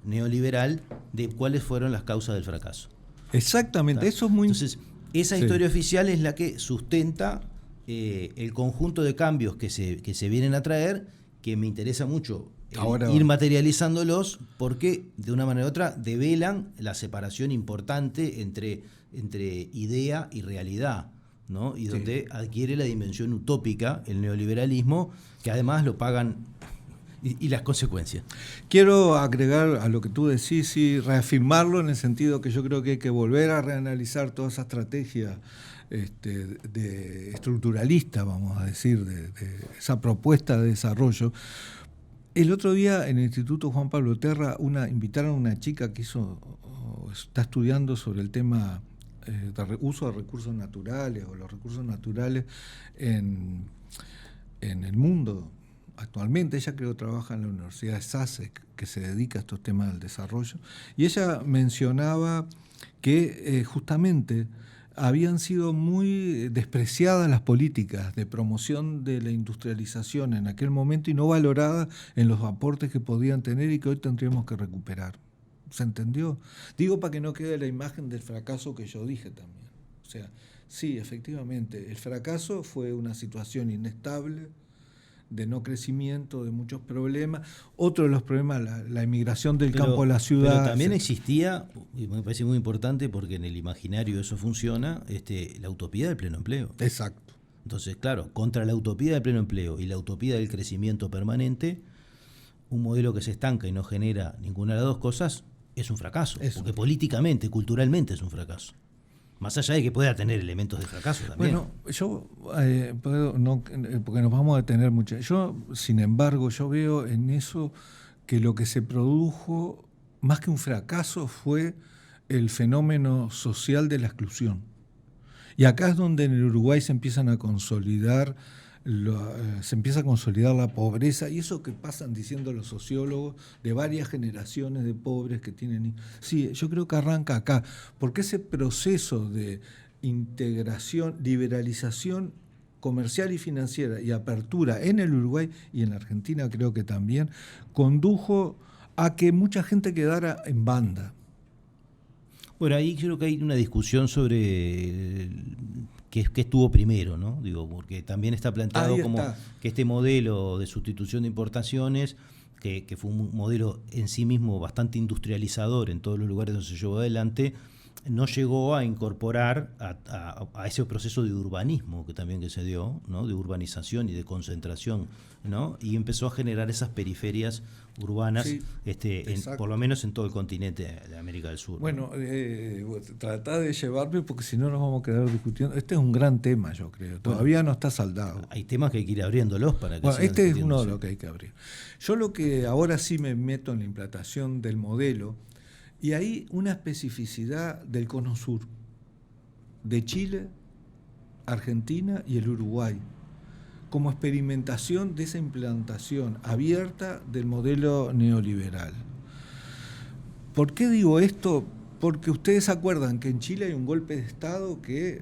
neoliberal, de cuáles fueron las causas del fracaso. Exactamente, eso es muy... Entonces, esa historia oficial es la que sustenta el conjunto de cambios que se vienen a traer, que me interesa mucho ir materializándolos, porque de una manera u otra develan la separación importante entre idea y realidad, ¿no? Y donde adquiere la dimensión utópica el neoliberalismo, que además lo pagan y las consecuencias. Quiero agregar a lo que tú decís y reafirmarlo en el sentido que yo creo que hay que volver a reanalizar toda esa estrategia de estructuralista, vamos a decir, de esa propuesta de desarrollo. El otro día en el Instituto Juan Pablo Terra invitaron a una chica que está estudiando sobre el tema de uso de recursos naturales o los recursos naturales en el mundo actualmente. Ella creo que trabaja en la Universidad de Sussex, que se dedica a estos temas del desarrollo, y ella mencionaba que justamente habían sido muy despreciadas las políticas de promoción de la industrialización en aquel momento y no valoradas en los aportes que podían tener y que hoy tendríamos que recuperar. ¿Se entendió? Digo para que no quede la imagen del fracaso que yo dije también. O sea, sí, efectivamente, el fracaso fue una situación inestable, de no crecimiento, de muchos problemas. Otro de los problemas, la emigración del campo a la ciudad. Pero también existía, y me parece muy importante porque en el imaginario eso funciona, la utopía del pleno empleo. Exacto. Entonces, claro, contra la utopía del pleno empleo y la utopía del crecimiento permanente, un modelo que se estanca y no genera ninguna de las dos cosas es un fracaso. Porque políticamente, culturalmente es un fracaso. Más allá de que pueda tener elementos de fracaso también. Bueno, yo, porque nos vamos a detener mucho. Yo, sin embargo, yo veo en eso que lo que se produjo, más que un fracaso, fue el fenómeno social de la exclusión. Y acá es donde en el Uruguay se empiezan a consolidar, se empieza a consolidar la pobreza, y eso que pasan diciendo los sociólogos de varias generaciones de pobres que tienen. Sí, yo creo que arranca acá, porque ese proceso de integración, liberalización comercial y financiera y apertura en el Uruguay y en la Argentina creo que también, condujo a que mucha gente quedara en banda. Bueno, ahí creo que hay una discusión sobre qué estuvo primero, ¿no? Digo, porque también está planteado como que este modelo de sustitución de importaciones, que fue un modelo en sí mismo bastante industrializador en todos los lugares donde se llevó adelante, no llegó a incorporar a ese proceso de urbanismo que también que se dio, ¿no? De urbanización y de concentración, ¿no? Y empezó a generar esas periferias urbanas, sí, por lo menos en todo el continente de América del Sur. Bueno, tratá de llevarme porque si no nos vamos a quedar discutiendo. Este es un gran tema, yo creo. Todavía no está saldado. Hay temas que hay que ir abriéndolos para que este es uno de los que hay que abrir. Yo lo que ahora sí me meto en la implantación del modelo, y hay una especificidad del Cono Sur, de Chile, Argentina y el Uruguay, como experimentación de esa implantación abierta del modelo neoliberal. ¿Por qué digo esto? Porque ustedes se acuerdan que en Chile hay un golpe de Estado que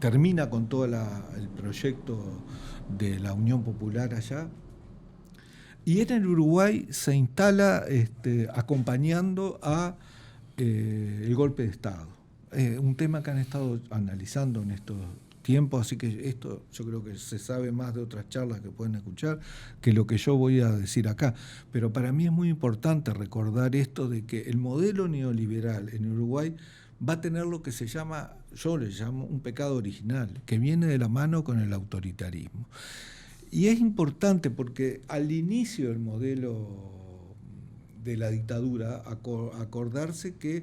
termina con todo el proyecto de la Unión Popular allá, y en el Uruguay se instala acompañando a el golpe de Estado. Un tema que han estado analizando en estos tiempos, así que esto yo creo que se sabe más de otras charlas que pueden escuchar que lo que yo voy a decir acá. Pero para mí es muy importante recordar esto de que el modelo neoliberal en Uruguay va a tener lo que se llama, yo le llamo un pecado original, que viene de la mano con el autoritarismo. Y es importante porque al inicio del modelo de la dictadura, acordarse que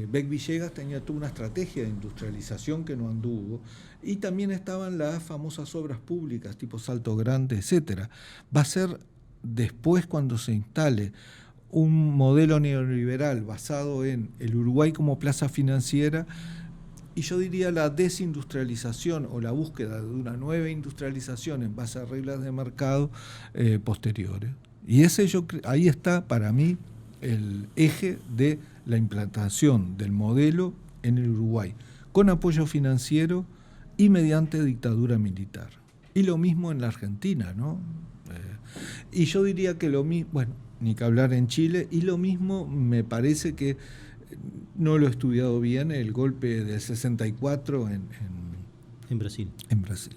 Beck Villegas tenía toda una estrategia de industrialización que no anduvo, y también estaban las famosas obras públicas tipo Salto Grande, etcétera. Va a ser después cuando se instale un modelo neoliberal basado en el Uruguay como plaza financiera, y yo diría la desindustrialización o la búsqueda de una nueva industrialización en base a reglas de mercado posteriores. Y ahí está para mí el eje de la implantación del modelo en el Uruguay, con apoyo financiero y mediante dictadura militar. Y lo mismo en la Argentina, ¿no? Y yo diría que lo mismo, bueno, ni que hablar en Chile, y lo mismo me parece que no lo he estudiado bien, el golpe del 64 en Brasil. En Brasil.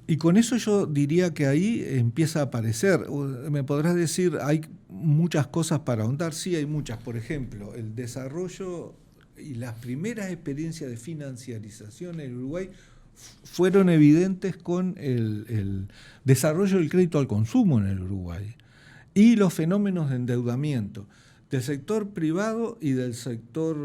Y con eso yo diría que ahí empieza a aparecer. Me podrás decir, hay muchas cosas para ahondar. Sí, hay muchas. Por ejemplo, el desarrollo y las primeras experiencias de financiarización en Uruguay fueron evidentes con el desarrollo del crédito al consumo en el Uruguay y los fenómenos de endeudamiento del sector privado y del sector,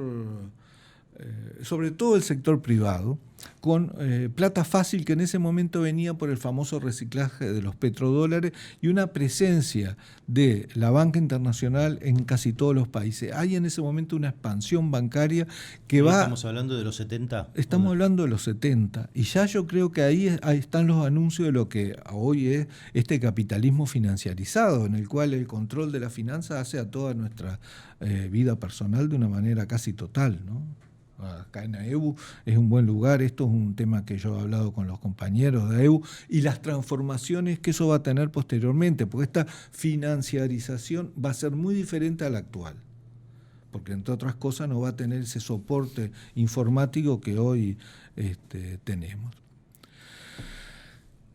sobre todo el sector privado, con plata fácil que en ese momento venía por el famoso reciclaje de los petrodólares y una presencia de la banca internacional en casi todos los países. Hay en ese momento una expansión bancaria que va... ¿Estamos hablando de los 70? Estamos hablando de los 70. Y ya yo creo que ahí están los anuncios de lo que hoy es este capitalismo financiarizado, en el cual el control de la finanza hace a toda nuestra vida personal de una manera casi total, ¿no? Acá en AEBU es un buen lugar, esto es un tema que yo he hablado con los compañeros de AEBU, y las transformaciones que eso va a tener posteriormente, porque esta financiarización va a ser muy diferente a la actual, porque entre otras cosas no va a tener ese soporte informático que hoy tenemos.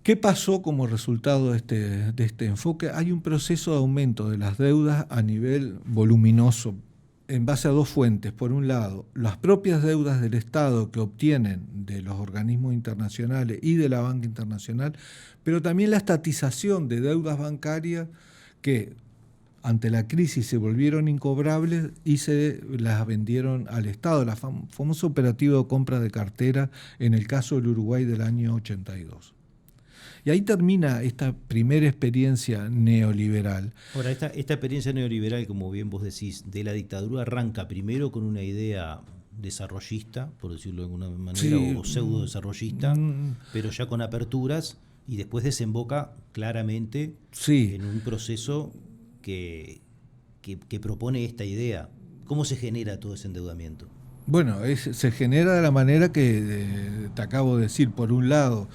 ¿Qué pasó como resultado de este enfoque? Hay un proceso de aumento de las deudas a nivel voluminoso, en base a dos fuentes. Por un lado, las propias deudas del Estado que obtienen de los organismos internacionales y de la banca internacional, pero también la estatización de deudas bancarias que ante la crisis se volvieron incobrables y se las vendieron al Estado, la famosa operativa de compra de cartera en el caso del Uruguay del año 82. Y ahí termina esta primera experiencia neoliberal. Ahora, esta experiencia neoliberal, como bien vos decís, de la dictadura arranca primero con una idea desarrollista, por decirlo de alguna manera, sí, o pseudo desarrollista, pero ya con aperturas, y después desemboca claramente en un proceso que propone esta idea. ¿Cómo se genera todo ese endeudamiento? Bueno, se genera de la manera que te acabo de decir. Por un lado,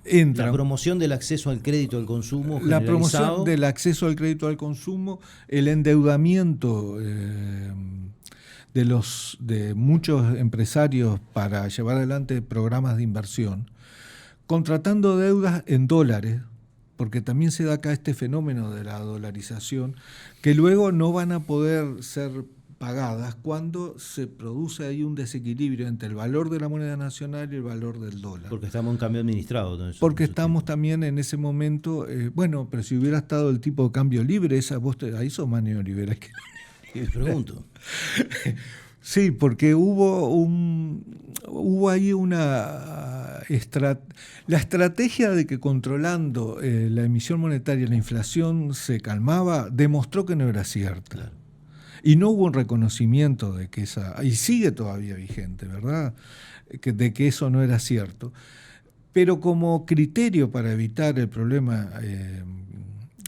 entra la promoción del acceso al crédito al consumo generalizado. La promoción del acceso al crédito al consumo, el endeudamiento de muchos empresarios para llevar adelante programas de inversión, contratando deudas en dólares, porque también se da acá este fenómeno de la dolarización, que luego no van a poder ser pagadas cuando se produce ahí un desequilibrio entre el valor de la moneda nacional y el valor del dólar. Porque estamos en cambio administrado. Entonces, porque estamos también en ese momento, bueno, pero si hubiera estado el tipo de cambio libre, ahí sos más neoliberal que me pregunto. Sí, porque hubo ahí la estrategia de que controlando la emisión monetaria la inflación se calmaba, demostró que no era cierta. Claro. Y no hubo un reconocimiento de que y sigue todavía vigente, ¿verdad?, de que eso no era cierto. Pero como criterio para evitar el problema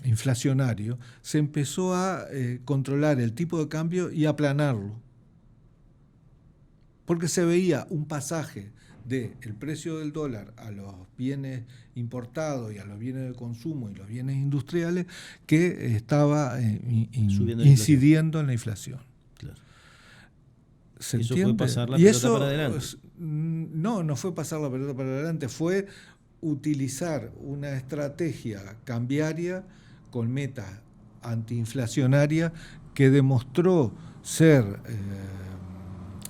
inflacionario, se empezó a controlar el tipo de cambio y aplanarlo. Porque se veía un pasaje del precio del dólar a los bienes importados y a los bienes de consumo y los bienes industriales que estaba incidiendo en la inflación. Claro. ¿Se ¿Eso entiende? fue pasar la pelota para adelante? No fue pasar la pelota para adelante, fue utilizar una estrategia cambiaria con metas antiinflacionarias que demostró ser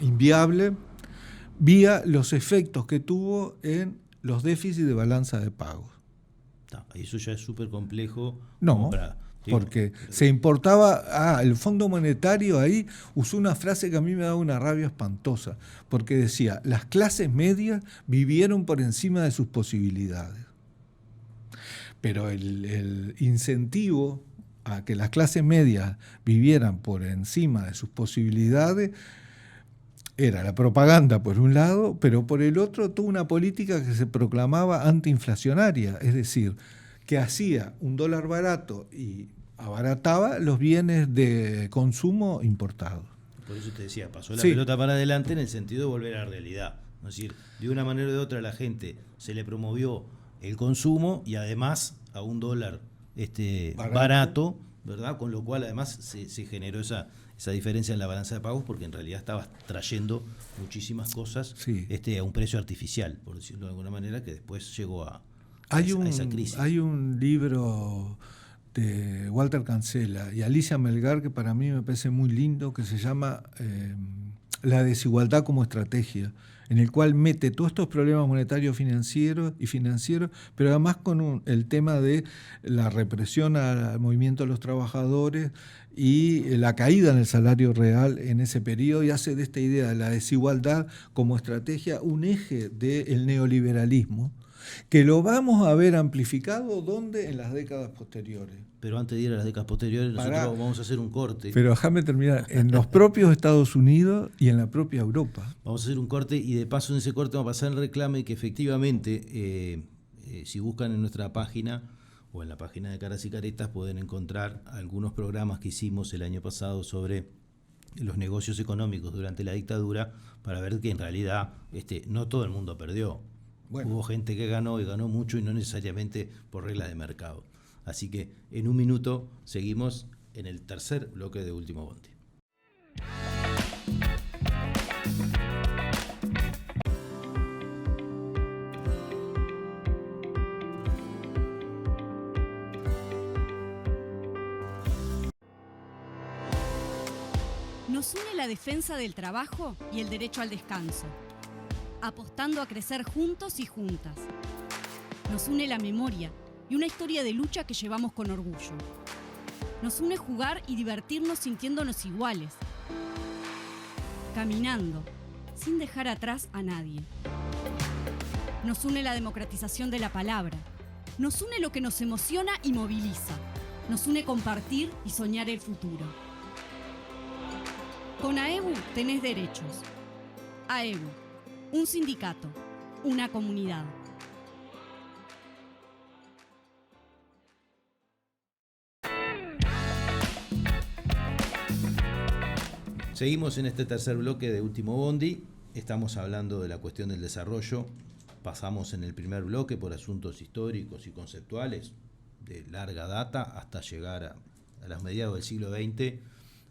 inviable vía los efectos que tuvo en los déficits de balanza de pagos. Eso ya es súper complejo. No, porque se importaba... el Fondo Monetario ahí usó una frase que a mí me daba una rabia espantosa, porque decía, las clases medias vivieron por encima de sus posibilidades. Pero el incentivo a que las clases medias vivieran por encima de sus posibilidades era la propaganda por un lado, pero por el otro toda una política que se proclamaba antiinflacionaria, es decir, que hacía un dólar barato y abarataba los bienes de consumo importados. Por eso te decía, pasó la pelota para adelante en el sentido de volver a la realidad. Es decir, de una manera o de otra a la gente se le promovió el consumo y además a un dólar barato, ¿verdad? Con lo cual además se generó esa diferencia en la balanza de pagos, porque en realidad estabas trayendo muchísimas cosas a un precio artificial, por decirlo de alguna manera, que después llegó a esa crisis. Hay un libro de Walter Cancela y Alicia Melgar que para mí me parece muy lindo, que se llama La desigualdad como estrategia, en el cual mete todos estos problemas monetarios, financieros, pero además con el tema de la represión al movimiento de los trabajadores y la caída en el salario real en ese periodo, y hace de esta idea de la desigualdad como estrategia un eje del neoliberalismo, que lo vamos a ver amplificado ¿dónde? En las décadas posteriores. Pero antes de ir a las décadas posteriores, nosotros vamos a hacer un corte. Pero déjame terminar. En los propios Estados Unidos y en la propia Europa. Vamos a hacer un corte y de paso en ese corte vamos a pasar el reclame que efectivamente, si buscan en nuestra página o en la página de Caras y Caretas, pueden encontrar algunos programas que hicimos el año pasado sobre los negocios económicos durante la dictadura, para ver que en realidad no todo el mundo perdió. Bueno. Hubo gente que ganó y ganó mucho, y no necesariamente por reglas de mercado. Así que en un minuto seguimos en el tercer bloque de Último Bondi. Nos une la defensa del trabajo y el derecho al descanso, apostando a crecer juntos y juntas. Nos une la memoria y una historia de lucha que llevamos con orgullo. Nos une jugar y divertirnos sintiéndonos iguales, caminando, sin dejar atrás a nadie. Nos une la democratización de la palabra. Nos une lo que nos emociona y moviliza. Nos une compartir y soñar el futuro. Con AEBU tenés derechos. AEBU, un sindicato, una comunidad. Seguimos en este tercer bloque de Último Bondi. Estamos hablando de la cuestión del desarrollo. Pasamos en el primer bloque por asuntos históricos y conceptuales de larga data hasta llegar a los mediados del siglo XX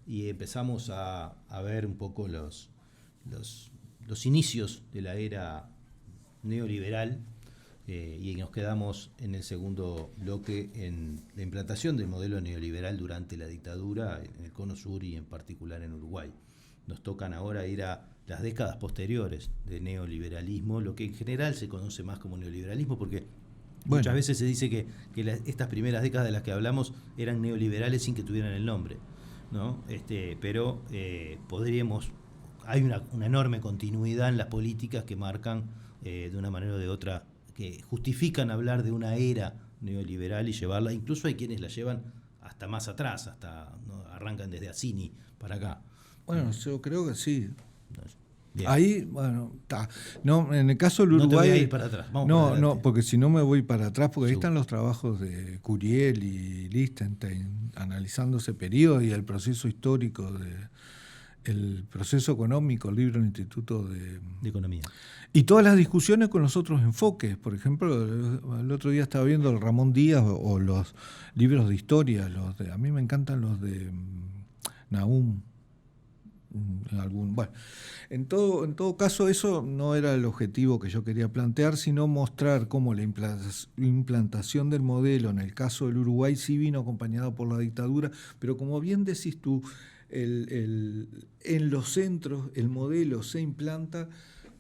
y empezamos a ver un poco los inicios de la era neoliberal y nos quedamos en el segundo bloque en la implantación del modelo neoliberal durante la dictadura en el Cono Sur y en particular en Uruguay. Nos tocan ahora ir a las décadas posteriores de neoliberalismo, lo que en general se conoce más como neoliberalismo, porque muchas veces se dice que estas primeras décadas de las que hablamos eran neoliberales sin que tuvieran el nombre, ¿no? Pero hay una enorme continuidad en las políticas que marcan de una manera o de otra, que justifican hablar de una era neoliberal y llevarla, incluso hay quienes la llevan hasta más atrás, ¿no? Arrancan desde Assini para acá. Bueno, yo creo que sí. Bien. Ahí, bueno, está. No, en el caso del Uruguay. No te voy a ir para atrás. No, porque si no me voy para atrás, porque ahí están los trabajos de Curiel y Lichtenstein analizando ese periodo y el proceso histórico el proceso económico, el libro del Instituto de Economía. Y todas las discusiones con los otros enfoques. Por ejemplo, el otro día estaba viendo el Ramón Díaz o los libros de historia. A mí me encantan los de Nahum. En todo caso, eso no era el objetivo que yo quería plantear, sino mostrar cómo la implantación del modelo, en el caso del Uruguay, sí vino acompañado por la dictadura, pero como bien decís tú, en los centros el modelo se implanta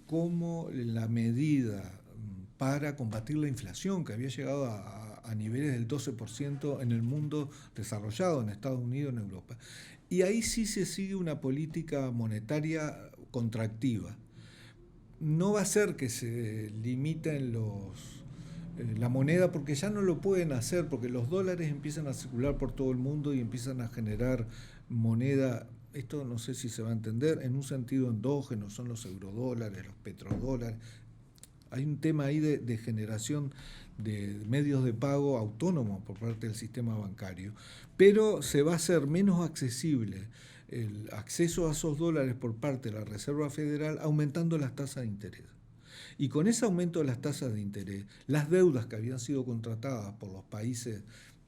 como la medida para combatir la inflación, que había llegado a niveles del 12% en el mundo desarrollado, en Estados Unidos, en Europa. Y ahí sí se sigue una política monetaria contractiva. No va a ser que se limiten la moneda, porque ya no lo pueden hacer, porque los dólares empiezan a circular por todo el mundo y empiezan a generar moneda. Esto no sé si se va a entender, en un sentido endógeno, son los eurodólares, los petrodólares. Hay un tema ahí de generación de medios de pago autónomos por parte del sistema bancario, pero se va a hacer menos accesible el acceso a esos dólares por parte de la Reserva Federal, aumentando las tasas de interés. Y con ese aumento de las tasas de interés, las deudas que habían sido contratadas por los países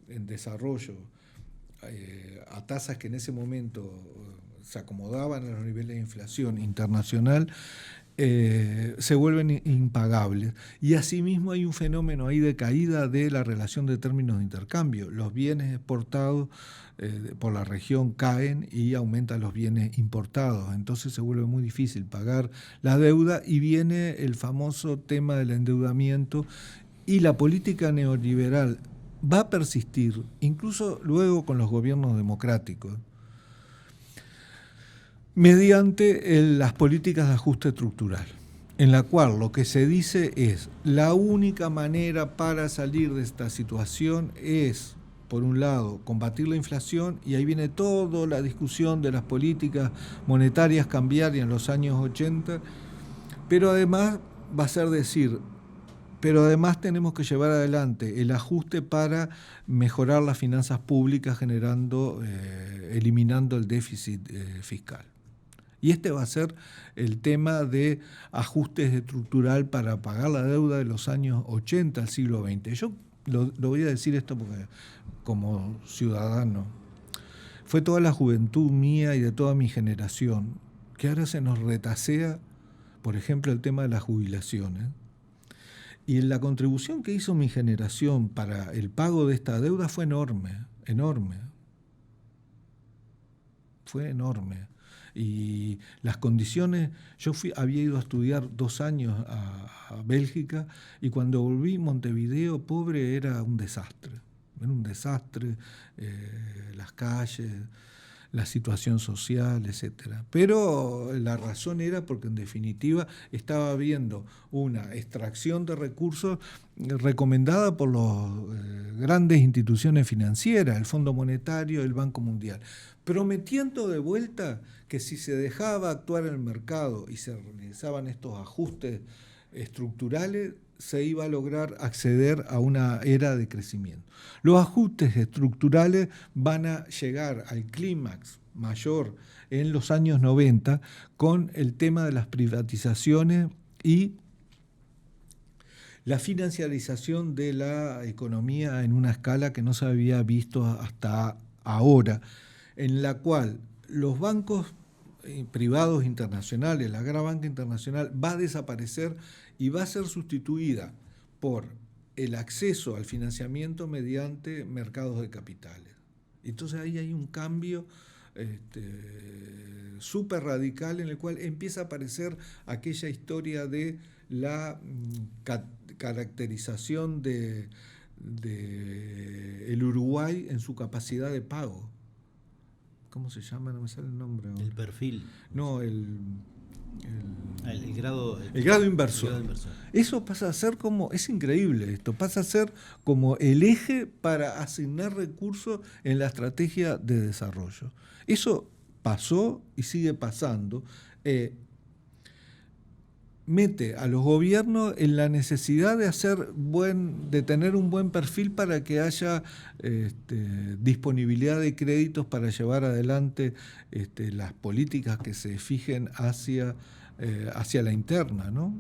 en desarrollo a tasas que en ese momento se acomodaban a los niveles de inflación internacional, se vuelven impagables. Y asimismo hay un fenómeno ahí de caída de la relación de términos de intercambio. Los bienes exportados por la región caen y aumentan los bienes importados. Entonces se vuelve muy difícil pagar la deuda y viene el famoso tema del endeudamiento, y la política neoliberal va a persistir, incluso luego con los gobiernos democráticos, mediante las políticas de ajuste estructural, en la cual lo que se dice es la única manera para salir de esta situación es, por un lado, combatir la inflación, y ahí viene toda la discusión de las políticas monetarias cambiarias en los años 80, pero además va a ser decir, pero además tenemos que llevar adelante el ajuste para mejorar las finanzas públicas, eliminando el déficit fiscal. Y este va a ser el tema de ajustes estructural para pagar la deuda de los años 80 al siglo XX. Yo lo voy a decir esto porque, como ciudadano, fue toda la juventud mía y de toda mi generación que ahora se nos retasea, por ejemplo, el tema de las jubilaciones. Y la contribución que hizo mi generación para el pago de esta deuda fue enorme, enorme. Fue enorme. Y las condiciones, había ido a estudiar 2 años a Bélgica, y cuando volví, Montevideo, pobre, era un desastre. Era un desastre, las calles, la situación social, etcétera. Pero la razón era porque, en definitiva, estaba habiendo una extracción de recursos recomendada por las grandes instituciones financieras, el Fondo Monetario, el Banco Mundial, prometiendo de vuelta que si se dejaba actuar el mercado y se realizaban estos ajustes estructurales, se iba a lograr acceder a una era de crecimiento. Los ajustes estructurales van a llegar al clímax mayor en los años 90 con el tema de las privatizaciones y la financiarización de la economía en una escala que no se había visto hasta ahora, en la cual los bancos privados internacionales, la gran banca internacional, va a desaparecer y va a ser sustituida por el acceso al financiamiento mediante mercados de capitales. Entonces ahí hay un cambio súper radical, en el cual empieza a aparecer aquella historia de la caracterización de el Uruguay en su capacidad de pago. ¿Cómo se llama? No me sale el nombre. El perfil. No, el grado inverso. Eso pasa a ser como, es increíble esto, pasa a ser como el eje para asignar recursos en la estrategia de desarrollo. Eso pasó y sigue pasando. Mete a los gobiernos en la necesidad de tener un buen perfil para que haya disponibilidad de créditos para llevar adelante las políticas que se fijen hacia la interna, ¿no?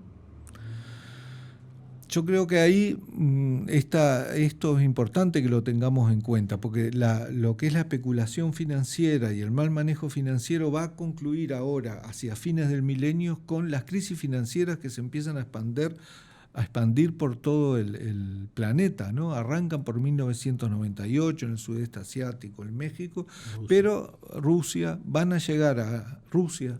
Yo creo que ahí esto es importante que lo tengamos en cuenta, porque lo que es la especulación financiera y el mal manejo financiero va a concluir ahora, hacia fines del milenio, con las crisis financieras que se empiezan a expandir por todo el planeta, ¿no? Arrancan por 1998 en el sudeste asiático, en México, pero van a llegar a Rusia,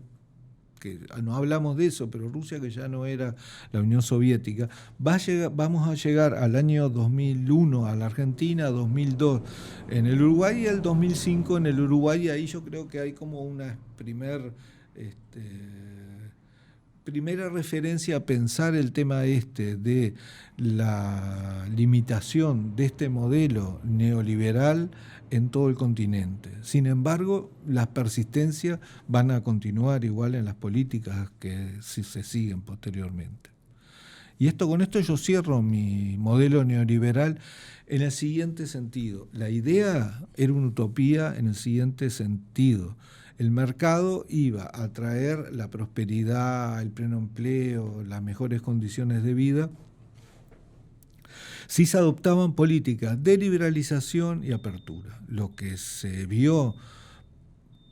que no hablamos de eso, pero Rusia, que ya no era la Unión Soviética, vamos a llegar al año 2001 a la Argentina, 2002 en el Uruguay y el 2005 en el Uruguay, y ahí yo creo que hay como una primera referencia a pensar el tema de la limitación de este modelo neoliberal en todo el continente. Sin embargo, las persistencias van a continuar igual en las políticas que se siguen posteriormente. Y con esto yo cierro mi modelo neoliberal en el siguiente sentido. La idea era una utopía en el siguiente sentido. El mercado iba a traer la prosperidad, el pleno empleo, las mejores condiciones de vida, si se adoptaban políticas de liberalización y apertura. Lo que se vio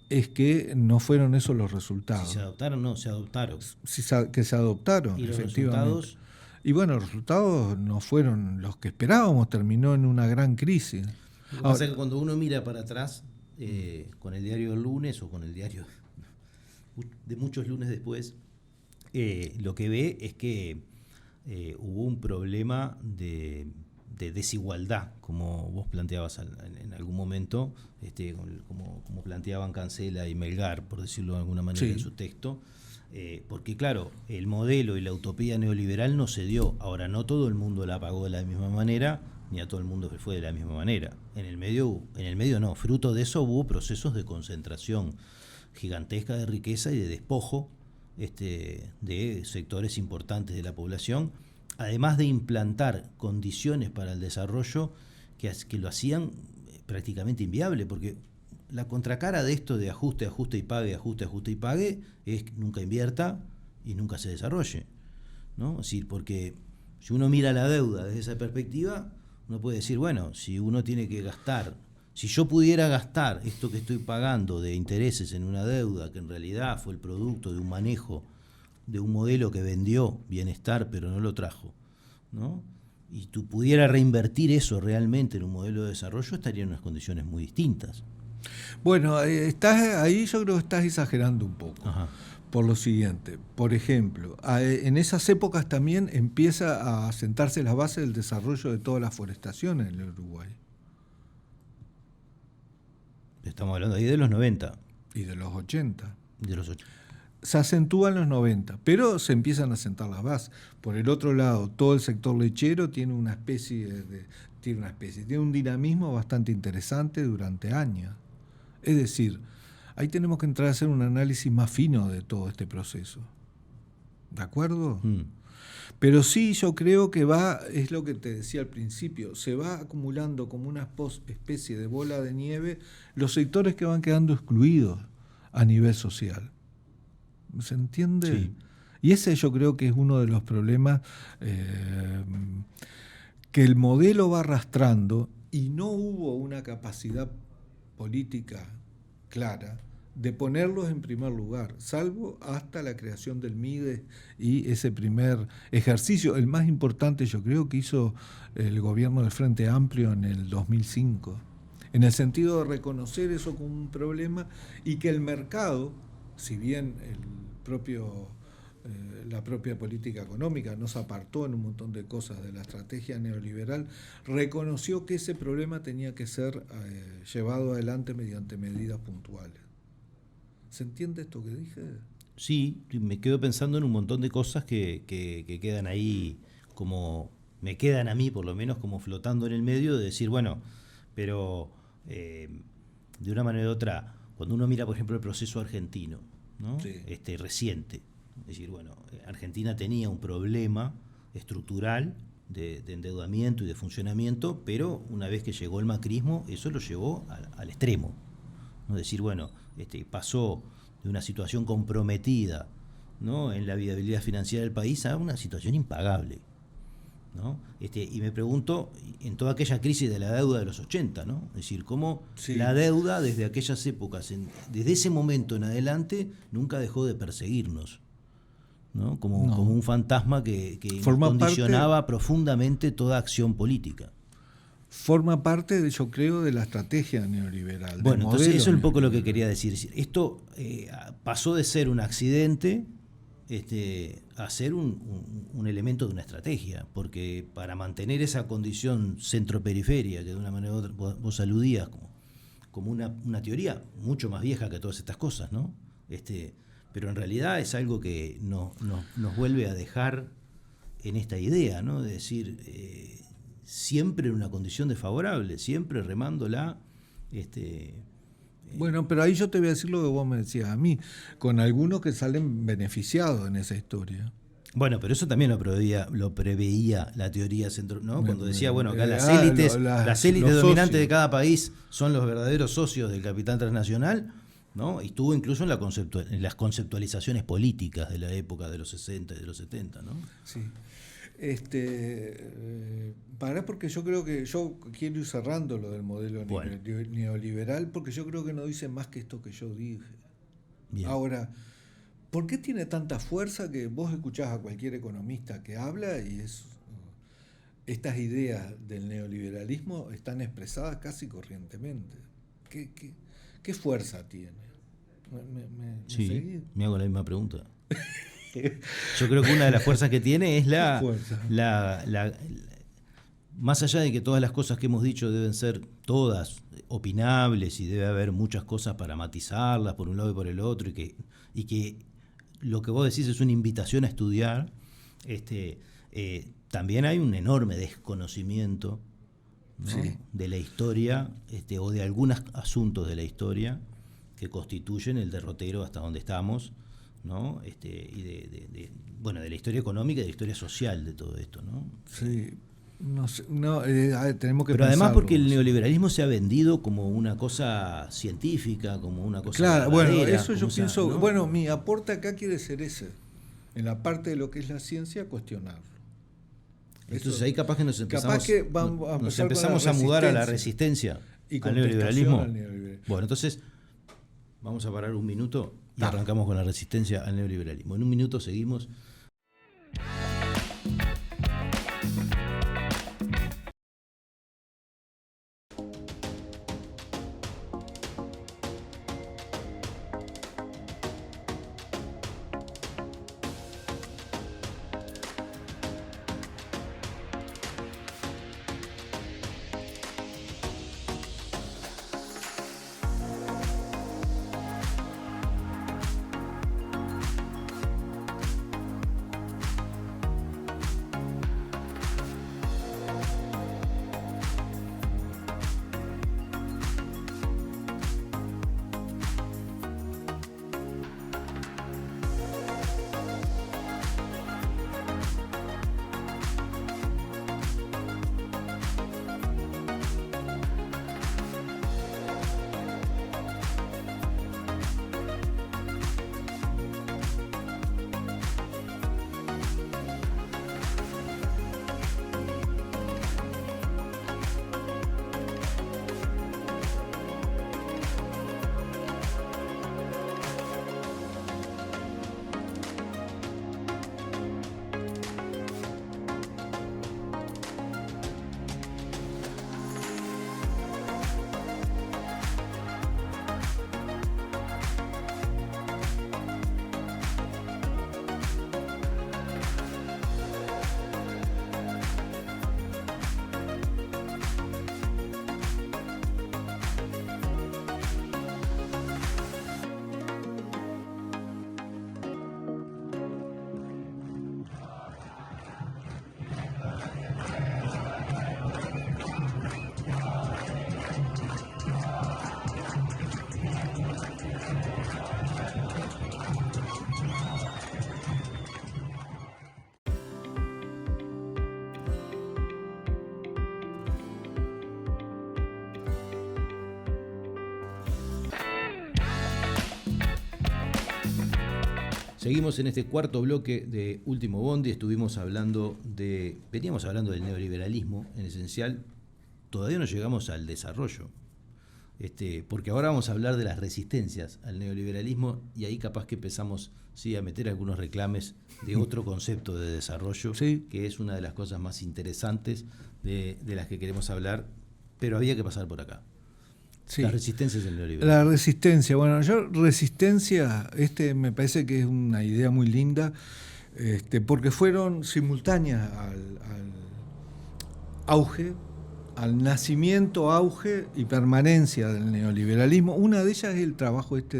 es que no fueron esos los resultados. Si se adoptaron, no, se adoptaron. Que se adoptaron, ¿Y los efectivamente. resultados? Y bueno, los resultados no fueron los que esperábamos, terminó en una gran crisis. Lo que pasa es que cuando uno mira para atrás, con el diario del lunes o con el diario de muchos lunes después, lo que ve es que hubo un problema de desigualdad, como vos planteabas en algún momento, como planteaban Cancela y Melgar, por decirlo de alguna manera, sí, en su texto, porque claro, el modelo y la utopía neoliberal no se dio. Ahora, no todo el mundo la pagó de la misma manera, ni a todo el mundo se fue de la misma manera. En el medio no, fruto de eso hubo procesos de concentración gigantesca de riqueza y de despojo de sectores importantes de la población, además de implantar condiciones para el desarrollo que lo hacían prácticamente inviable, porque la contracara de esto de ajuste y pague, es nunca invierta y nunca se desarrolle, ¿no? Es decir, porque si uno mira la deuda desde esa perspectiva, uno puede decir, bueno, si uno tiene que gastar, si yo pudiera gastar esto que estoy pagando de intereses en una deuda que en realidad fue el producto de un manejo de un modelo que vendió bienestar pero no lo trajo, ¿no? Y tú pudieras reinvertir eso realmente en un modelo de desarrollo, estaría en unas condiciones muy distintas. Bueno, ahí yo creo que estás exagerando un poco. Ajá. Por lo siguiente, por ejemplo, en esas épocas también empieza a sentarse las bases del desarrollo de toda la forestación en el Uruguay. Estamos hablando ahí de los 90. Y de los 80. De los 80. Se acentúa en los 90, pero se empiezan a sentar las bases. Por el otro lado, todo el sector lechero tiene tiene un dinamismo bastante interesante durante años. Es decir, ahí tenemos que entrar a hacer un análisis más fino de todo este proceso. ¿De acuerdo? Pero sí, yo creo que es lo que te decía al principio, se va acumulando como una especie de bola de nieve los sectores que van quedando excluidos a nivel social. ¿Se entiende? Sí. Y ese yo creo que es uno de los problemas que el modelo va arrastrando y no hubo una capacidad política clara de ponerlos en primer lugar, salvo hasta la creación del MIDES y ese primer ejercicio, el más importante yo creo que hizo el gobierno del Frente Amplio en el 2005, en el sentido de reconocer eso como un problema y que el mercado, si bien la propia política económica nos apartó en un montón de cosas de la estrategia neoliberal, reconoció que ese problema tenía que ser llevado adelante mediante medidas puntuales. ¿Se entiende esto que dije? Sí, me quedo pensando en un montón de cosas que quedan ahí, como me quedan a mí por lo menos como flotando en el medio, de decir, bueno, pero de una manera u otra, cuando uno mira por ejemplo el proceso argentino, ¿no? Sí. Reciente, es decir, bueno, Argentina tenía un problema estructural de endeudamiento y de funcionamiento, pero una vez que llegó el macrismo, eso lo llevó al extremo, ¿no? Es decir, bueno, pasó de una situación comprometida, ¿no?, en la viabilidad financiera del país a una situación impagable, ¿no? Y me pregunto, en toda aquella crisis de la deuda de los 80, ¿no? Es decir, cómo sí, la deuda desde aquellas épocas, desde ese momento en adelante, nunca dejó de perseguirnos, ¿no? Como un fantasma que nos condicionaba profundamente toda acción política. Forma parte, yo creo, de la estrategia neoliberal. Bueno, entonces eso es un poco lo que quería decir. Esto pasó de ser un accidente a ser un elemento de una estrategia, porque para mantener esa condición centroperiferia, que de una manera u otra vos aludías como una teoría mucho más vieja que todas estas cosas, ¿no? Pero en realidad es algo que nos vuelve a dejar en esta idea, ¿no? De decir, siempre en una condición desfavorable, siempre remándola. Bueno, pero ahí yo te voy a decir lo que vos me decías a mí, con algunos que salen beneficiados en esa historia. Bueno, pero eso también lo preveía la teoría centro, ¿no? Cuando decía, bueno, acá las élites dominantes de cada país son los verdaderos socios del capital transnacional, ¿no? Y estuvo incluso en las conceptualizaciones políticas de la época de los 60 y de los 70, ¿no? Sí. Pará, porque yo creo que yo quiero ir cerrando lo del modelo neoliberal, porque yo creo que no dice más que esto que yo dije. Bien. Ahora, ¿por qué tiene tanta fuerza que vos escuchás a cualquier economista que habla y estas ideas del neoliberalismo están expresadas casi corrientemente? ¿Qué fuerza tiene? Sí, me hago la misma pregunta. Yo creo que una de las fuerzas que tiene es más allá de que todas las cosas que hemos dicho deben ser todas opinables y debe haber muchas cosas para matizarlas por un lado y por el otro, y que lo que vos decís es una invitación a estudiar, también hay un enorme desconocimiento, ¿no?, sí, de la historia, o de algunos asuntos de la historia que constituyen el derrotero hasta donde estamos, ¿no? Y de la historia económica y de la historia social de todo esto, ¿no? Sí, tenemos que pero además porque el neoliberalismo se ha vendido como una cosa científica, como una cosa... Claro, bueno, eso yo pienso, ¿no? Bueno, mi aporte acá quiere ser ese, en la parte de lo que es la ciencia, cuestionarlo. Entonces ahí capaz que nos empezamos a mudar a la resistencia y al neoliberalismo. Bueno, entonces vamos a parar un minuto y arrancamos con la resistencia al neoliberalismo. En un minuto seguimos. Seguimos en este cuarto bloque de Último Bondi. Veníamos hablando del neoliberalismo en esencial. Todavía no llegamos al desarrollo. Porque ahora vamos a hablar de las resistencias al neoliberalismo y ahí capaz que empezamos a meter algunos reclames de otro concepto de desarrollo, sí, que es una de las cosas más interesantes de las que queremos hablar, pero había que pasar por acá. Sí. Las resistencias del neoliberalismo. La resistencia, resistencia, me parece que es una idea muy linda, porque fueron simultáneas al auge, al nacimiento, auge y permanencia del neoliberalismo. Una de ellas es el trabajo esto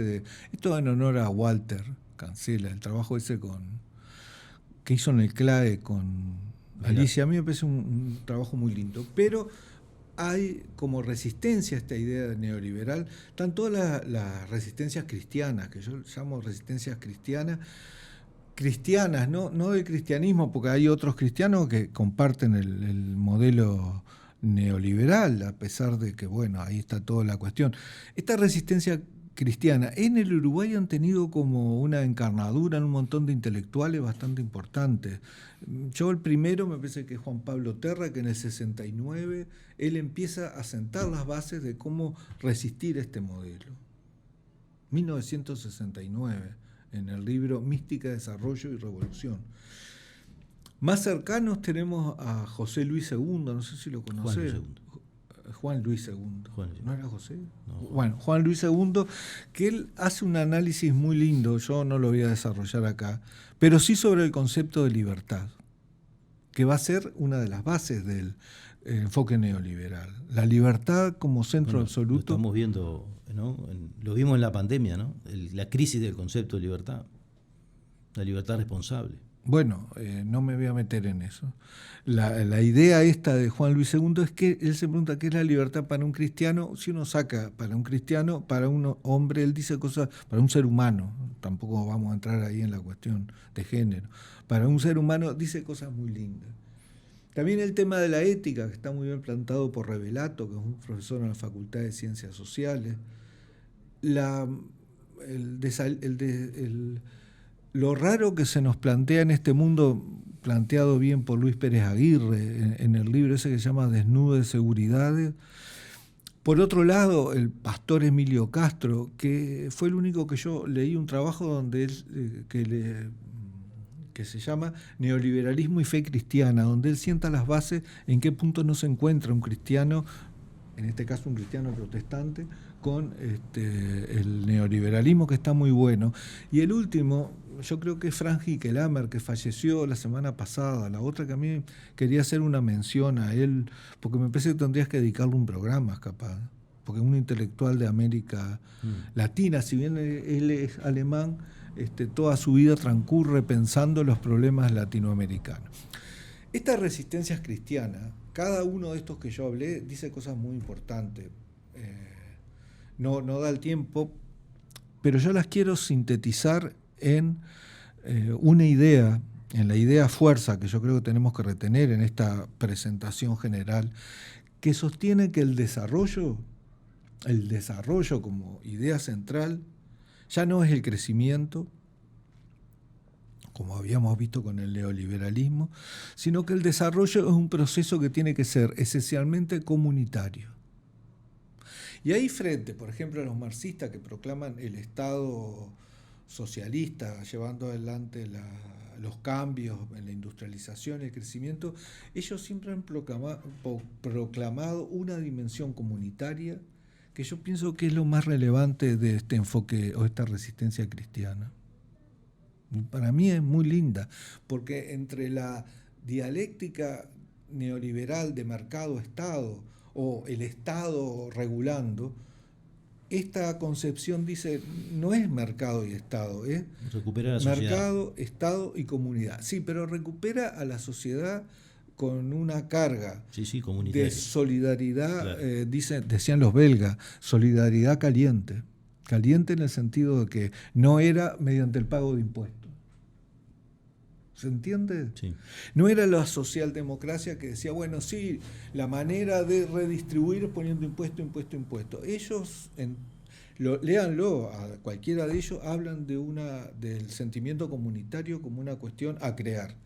en honor a Walter Cancela, el trabajo que hizo en el CLAE con Alicia. A mí me parece un trabajo muy lindo, pero hay como resistencia a esta idea de neoliberal, están todas las resistencias cristianas, que yo llamo resistencias cristianas, no del cristianismo, porque hay otros cristianos que comparten el modelo neoliberal, a pesar de que, ahí está toda la cuestión. Esta resistencia cristiana en el Uruguay han tenido como una encarnadura en un montón de intelectuales bastante importantes. Yo el primero me parece que es Juan Pablo Terra, que en el 69 él empieza a sentar las bases de cómo resistir este modelo. 1969, en el libro Mística, Desarrollo y Revolución. Más cercanos tenemos a José Luis II, no sé si lo conocés. Juan Luis II. ¿No era José? No. Bueno, Juan Luis II, que él hace un análisis muy lindo, yo no lo voy a desarrollar acá, pero sí sobre el concepto de libertad, que va a ser una de las bases del enfoque neoliberal. La libertad como centro absoluto. Lo estamos viendo, ¿no? Lo vimos en la pandemia, ¿no? La crisis del concepto de libertad, la libertad responsable. No me voy a meter en eso. La idea esta de Juan Luis II es que él se pregunta qué es la libertad para un cristiano. Si uno saca para un cristiano, para un hombre, él dice cosas, para un ser humano, tampoco vamos a entrar ahí en la cuestión de género, para un ser humano dice cosas muy lindas. También el tema de la ética, que está muy bien plantado por Revelato, que es un profesor en la Facultad de Ciencias Sociales. Lo raro que se nos plantea en este mundo, planteado bien por Luis Pérez Aguirre en el libro ese que se llama Desnudo de Seguridades. Por otro lado, el pastor Emilio Castro, que fue el único que yo leí un trabajo donde él, que se llama Neoliberalismo y Fe Cristiana, donde él sienta las bases en qué punto no se encuentra un cristiano, en este caso un cristiano protestante, con el neoliberalismo, que está muy bueno. Y el último, yo creo que es Franz Hickelhammer, que falleció la semana pasada. La otra que a mí quería hacer una mención a él, porque me parece que tendrías que dedicarle un programa, capaz, porque es un intelectual de América Latina. Si bien él es alemán, toda su vida transcurre pensando los problemas latinoamericanos. Estas resistencias cristianas, cada uno de estos que yo hablé dice cosas muy importantes. No da el tiempo, pero yo las quiero sintetizar en una idea, en la idea fuerza que yo creo que tenemos que retener en esta presentación general, que sostiene que el desarrollo como idea central ya no es el crecimiento, como habíamos visto con el neoliberalismo, sino que el desarrollo es un proceso que tiene que ser esencialmente comunitario. Y ahí frente, por ejemplo, a los marxistas que proclaman el Estado socialista, llevando adelante los cambios en la industrialización y el crecimiento, ellos siempre han proclamado una dimensión comunitaria que yo pienso que es lo más relevante de este enfoque o esta resistencia cristiana. Para mí es muy linda, porque entre la dialéctica neoliberal de mercado-estado o el Estado regulando, esta concepción dice, no es mercado y Estado, es mercado, Estado y comunidad. Sí, pero recupera a la sociedad con una carga de solidaridad, claro. Decían los belgas, solidaridad caliente. Caliente en el sentido de que no era mediante el pago de impuestos. ¿Se entiende? Sí. No era la socialdemocracia que decía, la manera de redistribuir es poniendo impuesto. Ellos Léanlo, a cualquiera de ellos hablan del sentimiento comunitario como una cuestión a crear,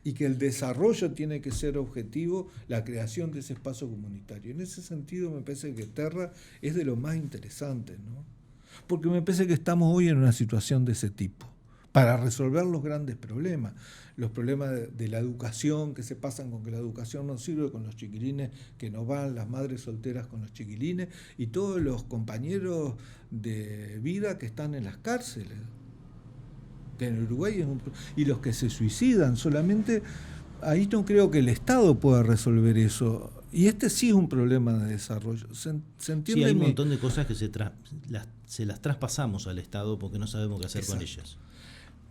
y que el desarrollo tiene que ser objetivo, la creación de ese espacio comunitario. En ese sentido me parece que Terra es de lo más interesante, ¿no? Porque me parece que estamos hoy en una situación de ese tipo, para resolver los grandes problemas, los problemas de la educación que se pasan con que la educación no sirve, con los chiquilines que no van, las madres solteras con los chiquilines y todos los compañeros de vida que están en las cárceles, que en Uruguay es y los que se suicidan. Solamente ahí no creo que el Estado pueda resolver eso. Y este sí es un problema de desarrollo. ¿Se entiende? Sí, hay un montón de cosas que se las traspasamos al Estado porque no sabemos qué hacer. Exacto. Con ellas.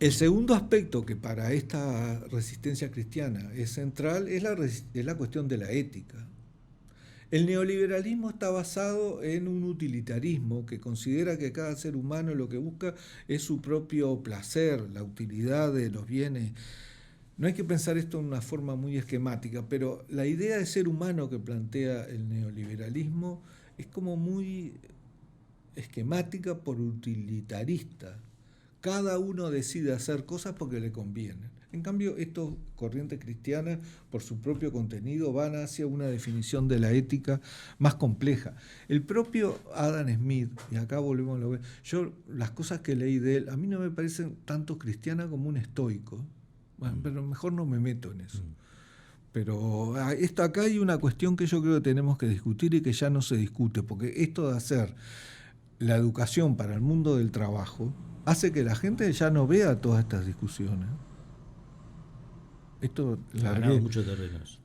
El segundo aspecto que para esta resistencia cristiana es central es la cuestión de la ética. El neoliberalismo está basado en un utilitarismo que considera que cada ser humano lo que busca es su propio placer, la utilidad de los bienes. No hay que pensar esto en una forma muy esquemática, pero la idea de ser humano que plantea el neoliberalismo es como muy esquemática por utilitarista. Cada uno decide hacer cosas porque le convienen. En cambio, estas corrientes cristianas, por su propio contenido, van hacia una definición de la ética más compleja. El propio Adam Smith, y acá volvemos a lo que... Yo, las cosas que leí de él, a mí no me parecen tanto cristiana como un estoico. Bueno, pero mejor no me meto en eso. Pero acá hay una cuestión que yo creo que tenemos que discutir y que ya no se discute, porque esto de hacer la educación para el mundo del trabajo hace que la gente ya no vea todas estas discusiones. Esto ha ganado muchos terrenos.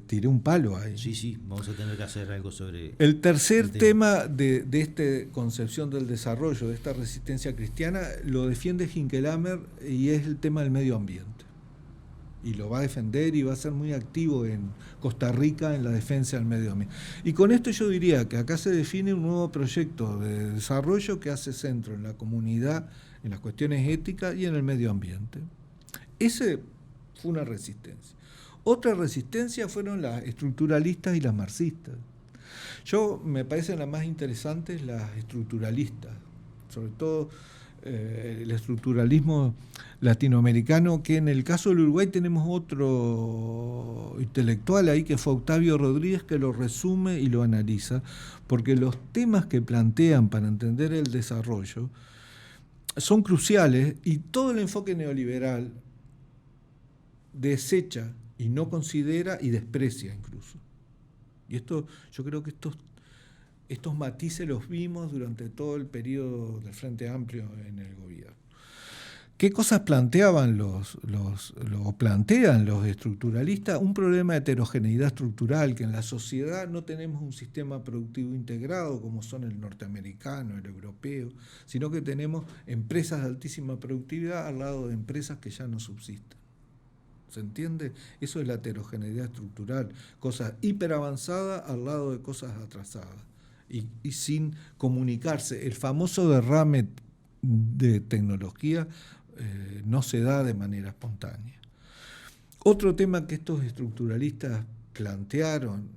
Tiré un palo ahí. Sí, vamos a tener que hacer algo sobre... El tercer tema de esta concepción del desarrollo, de esta resistencia cristiana, lo defiende Hinckelhammer y es el tema del medio ambiente. Y lo va a defender y va a ser muy activo en Costa Rica en la defensa del medio ambiente. Y con esto yo diría que acá se define un nuevo proyecto de desarrollo que hace centro en la comunidad, en las cuestiones éticas y en el medio ambiente. Ese fue una resistencia. Otra resistencia fueron las estructuralistas y las marxistas. Me parecen las más interesantes las estructuralistas, sobre todo el estructuralismo latinoamericano, que en el caso del Uruguay tenemos otro intelectual ahí que fue Octavio Rodríguez, que lo resume y lo analiza, porque los temas que plantean para entender el desarrollo son cruciales y todo el enfoque neoliberal desecha y no considera y desprecia incluso. Y esto, yo creo que estos matices los vimos durante todo el periodo del Frente Amplio en el gobierno. ¿Qué cosas plantean plantean los estructuralistas? Un problema de heterogeneidad estructural, que en la sociedad no tenemos un sistema productivo integrado como son el norteamericano, el europeo, sino que tenemos empresas de altísima productividad al lado de empresas que ya no subsisten. ¿Se entiende? Eso es la heterogeneidad estructural, cosas hiperavanzadas al lado de cosas atrasadas y sin comunicarse. El famoso derrame de tecnología no se da de manera espontánea. Otro tema que estos estructuralistas plantearon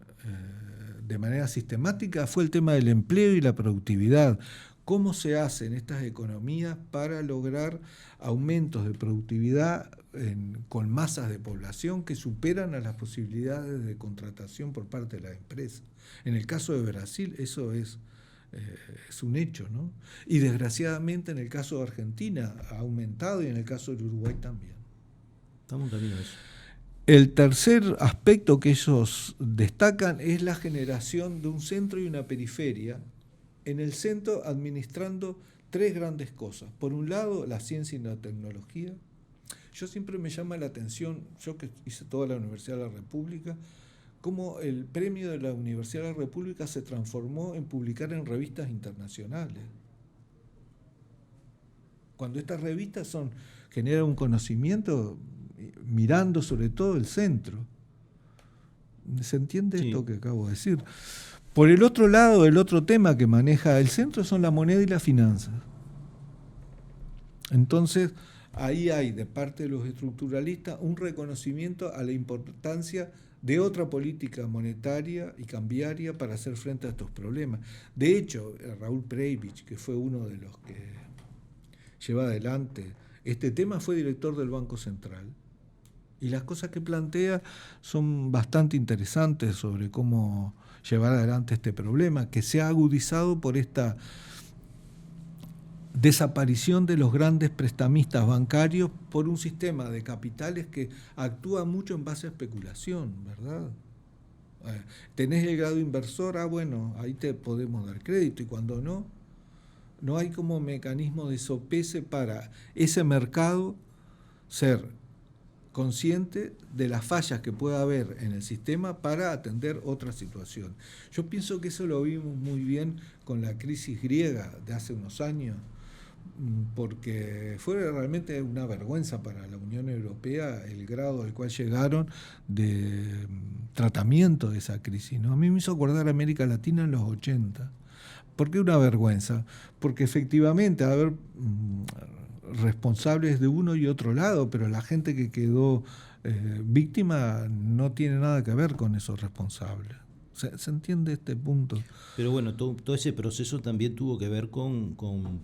de manera sistemática fue el tema del empleo y la productividad. ¿Cómo se hace en estas economías para lograr aumentos de productividad con masas de población que superan a las posibilidades de contratación por parte de las empresas? En el caso de Brasil eso es un hecho, ¿no? Y desgraciadamente en el caso de Argentina ha aumentado y en el caso del Uruguay también. Estamos en camino a eso. El tercer aspecto que ellos destacan es la generación de un centro y una periferia, en el centro administrando tres grandes cosas. Por un lado, la ciencia y la tecnología. Yo siempre me llama la atención, yo que hice toda la Universidad de la República, cómo el premio de la Universidad de la República se transformó en publicar en revistas internacionales. Cuando estas revistas generan un conocimiento mirando sobre todo el centro. ¿Se entiende esto que acabo de decir? Por el otro lado, el otro tema que maneja el centro son la moneda y las finanzas. Entonces, ahí hay de parte de los estructuralistas un reconocimiento a la importancia de otra política monetaria y cambiaria para hacer frente a estos problemas. De hecho, Raúl Preivich, que fue uno de los que lleva adelante este tema, fue director del Banco Central. Y las cosas que plantea son bastante interesantes sobre cómo llevar adelante este problema, que se ha agudizado por esta desaparición de los grandes prestamistas bancarios por un sistema de capitales que actúa mucho en base a especulación, ¿verdad? Tenés el grado inversor, bueno, ahí te podemos dar crédito, y cuando no hay como mecanismo de sopese para ese mercado ser consciente de las fallas que pueda haber en el sistema para atender otra situación. Yo pienso que eso lo vimos muy bien con la crisis griega de hace unos años, porque fue realmente una vergüenza para la Unión Europea el grado al cual llegaron de tratamiento de esa crisis, ¿no? A mí me hizo acordar a América Latina en los 80. ¿Por qué una vergüenza? Porque efectivamente va a haber responsables de uno y otro lado, pero la gente que quedó víctima no tiene nada que ver con esos responsables. ¿Se entiende este punto? Pero bueno, todo ese proceso también tuvo que ver con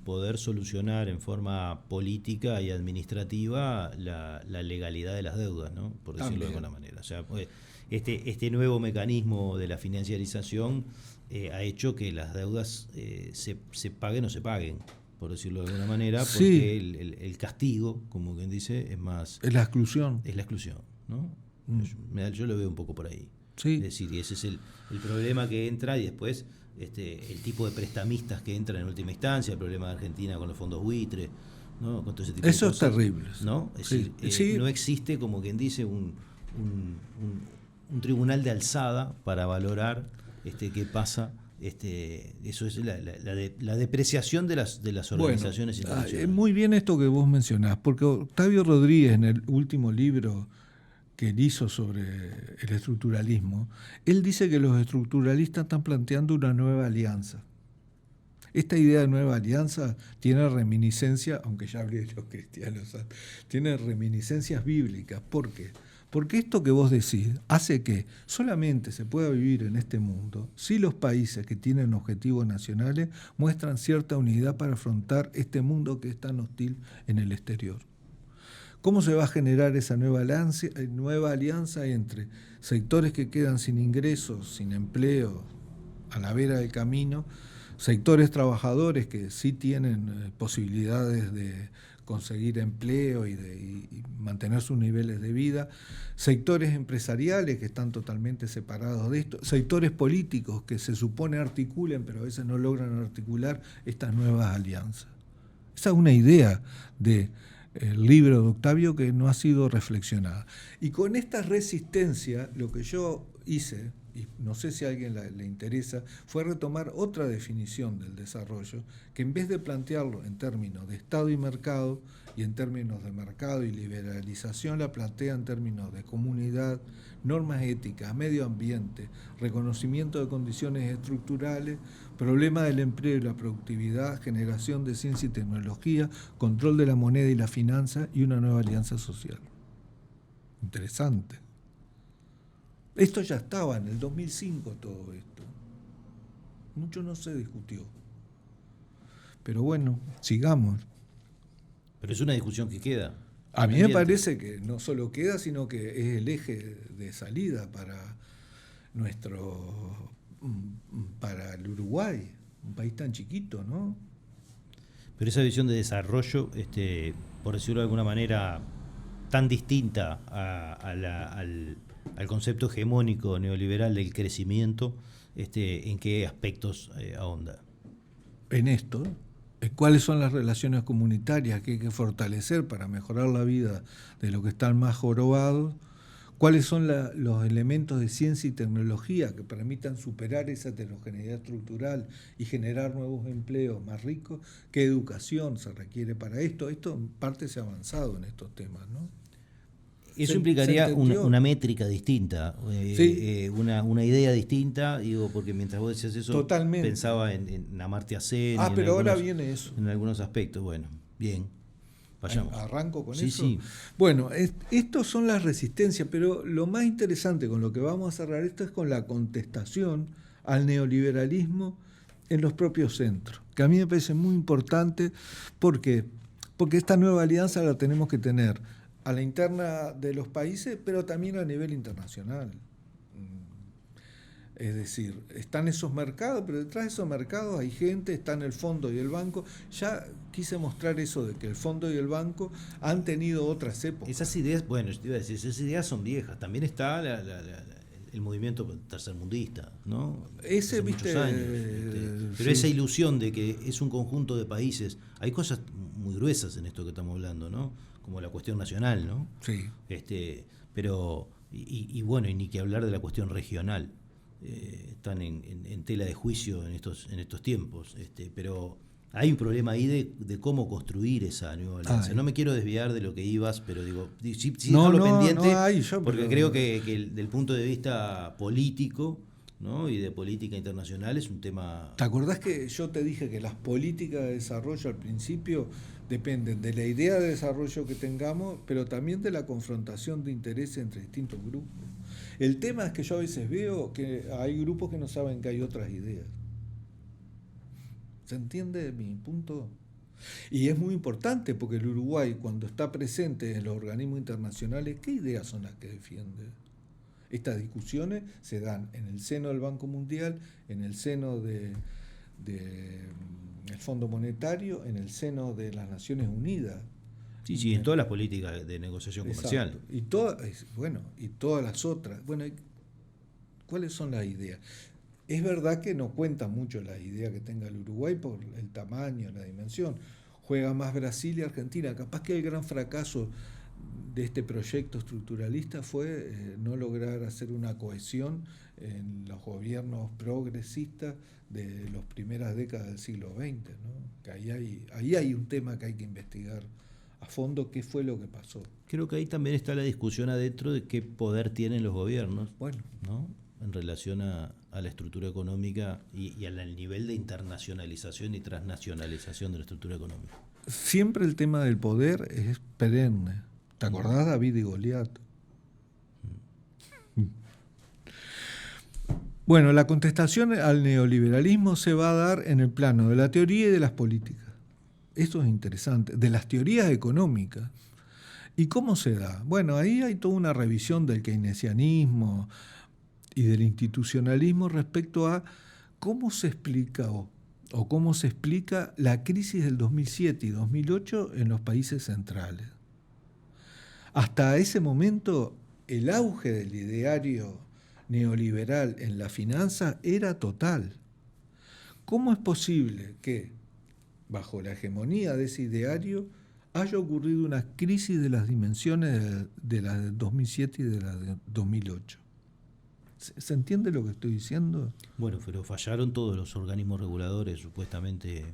poder solucionar en forma política y administrativa la legalidad de las deudas, ¿no? Por decirlo de alguna manera. O sea, este nuevo mecanismo de la financiarización ha hecho que las deudas se paguen o se paguen, por decirlo de alguna manera, porque sí. el castigo, como quien dice, es más... Es la exclusión. Es la exclusión, ¿no? Yo lo veo un poco por ahí. Sí. Es decir, ese es el problema que entra, y después el tipo de prestamistas que entran en última instancia, el problema de Argentina con los fondos buitre, ¿no? Con todo ese tipo eso de cosas, es terrible, ¿no? Es sí. decir, no existe, como quien dice, un tribunal de alzada para valorar qué pasa. Eso es la depreciación de las organizaciones internacionales. Muy bien esto que vos mencionás, porque Octavio Rodríguez, en el último libro que él hizo sobre el estructuralismo, él dice que los estructuralistas están planteando una nueva alianza. Esta idea de nueva alianza tiene reminiscencia, aunque ya hablé de los cristianos, tiene reminiscencias bíblicas. ¿Por qué? Porque esto que vos decís hace que solamente se pueda vivir en este mundo si los países que tienen objetivos nacionales muestran cierta unidad para afrontar este mundo que es tan hostil en el exterior. ¿Cómo se va a generar esa nueva alianza entre sectores que quedan sin ingresos, sin empleo, a la vera del camino, sectores trabajadores que sí tienen posibilidades de conseguir empleo y mantener sus niveles de vida, sectores empresariales que están totalmente separados de esto, sectores políticos que se supone articulen, pero a veces no logran articular estas nuevas alianzas? Esa es una idea del libro de Octavio que no ha sido reflexionada. Y con esta resistencia, lo que yo hice, y no sé si a alguien le interesa, fue retomar otra definición del desarrollo, que en vez de plantearlo en términos de Estado y mercado, y en términos de mercado y liberalización, la plantea en términos de comunidad, normas éticas, medio ambiente, reconocimiento de condiciones estructurales, problema del empleo y la productividad, generación de ciencia y tecnología, control de la moneda y la finanza y una nueva alianza social. Interesante. Esto ya estaba en el 2005, todo esto. Mucho no se discutió. Pero bueno, sigamos. Pero es una discusión que queda. A mí me parece que no solo queda, sino que es el eje de salida para el Uruguay, un país tan chiquito, ¿no? Pero esa visión de desarrollo, por decirlo de alguna manera, tan distinta al concepto hegemónico neoliberal del crecimiento, ¿en qué aspectos ahonda? En esto, ¿cuáles son las relaciones comunitarias que hay que fortalecer para mejorar la vida de los que están más jorobados? ¿Cuáles son los elementos de ciencia y tecnología que permitan superar esa heterogeneidad estructural y generar nuevos empleos más ricos? ¿Qué educación se requiere para esto? Esto en parte se ha avanzado en estos temas, ¿no? Eso implicaría una métrica distinta, sí. Una idea distinta, digo, porque mientras vos decías eso, totalmente. Pensaba en Amartya Sen. Pero ahora viene eso. En algunos aspectos, bueno, bien. Vayamos. ¿Arranco con Sí, eso? sí. Bueno, estos son las resistencias, pero lo más interesante con lo que vamos a cerrar esto es con la contestación al neoliberalismo en los propios centros, que a mí me parece muy importante porque esta nueva alianza la tenemos que tener a la interna de los países, pero también a nivel internacional. Es decir, están esos mercados, pero detrás de esos mercados hay gente, están el fondo y el banco. Ya quise mostrar eso de que el fondo y el banco han tenido otras épocas. Esas ideas, bueno, yo te iba a decir, esas ideas son viejas. También está el movimiento tercermundista, ¿no? Ese, hace viste, muchos años. Pero sí. esa ilusión de que es un conjunto de países, hay cosas muy gruesas en esto que estamos hablando, ¿no? Como la cuestión nacional, ¿no? Sí. Pero, y bueno, y ni que hablar de la cuestión regional. Están en tela de juicio en estos tiempos, pero hay un problema ahí de cómo construir esa nueva alianza. No me quiero desviar de lo que ibas, pero digo, sí dejarlo pendiente, porque creo que del punto de vista político, ¿no? Y de política internacional es un tema... ¿Te acordás que yo te dije que las políticas de desarrollo al principio dependen de la idea de desarrollo que tengamos, pero también de la confrontación de intereses entre distintos grupos? El tema es que yo a veces veo que hay grupos que no saben que hay otras ideas. ¿Se entiende mi punto? Y es muy importante porque el Uruguay, cuando está presente en los organismos internacionales, ¿qué ideas son las que defiende? Estas discusiones se dan en el seno del Banco Mundial, en el seno del Fondo Monetario, en el seno de las Naciones Unidas. Sí, en todas las políticas de negociación comercial. Exacto. Y todas las otras. Bueno, ¿cuáles son las ideas? Es verdad que no cuenta mucho la idea que tenga el Uruguay por el tamaño, la dimensión. Juega más Brasil y Argentina. Capaz que el gran fracaso de este proyecto estructuralista fue no lograr hacer una cohesión en los gobiernos progresistas de las primeras décadas del siglo XX, ¿no? Que ahí hay un tema que hay que investigar a fondo, qué fue lo que pasó. Creo que ahí también está la discusión adentro de qué poder tienen los gobiernos, bueno, ¿no? En relación a la estructura económica y al nivel de internacionalización y transnacionalización de la estructura económica. Siempre el tema del poder es perenne. ¿Te acordás, David y Goliat? Bueno, la contestación al neoliberalismo se va a dar en el plano de la teoría y de las políticas. Esto es interesante, de las teorías económicas. ¿Y cómo se da? Bueno, ahí hay toda una revisión del keynesianismo y del institucionalismo respecto a cómo se explica o cómo se explica la crisis del 2007 y 2008 en los países centrales. Hasta ese momento, el auge del ideario neoliberal en la finanza era total. ¿Cómo es posible que, bajo la hegemonía de ese ideario, haya ocurrido una crisis de las dimensiones de la del 2007 y de la de 2008? ¿Se entiende lo que estoy diciendo? Bueno, pero fallaron todos los organismos reguladores, supuestamente.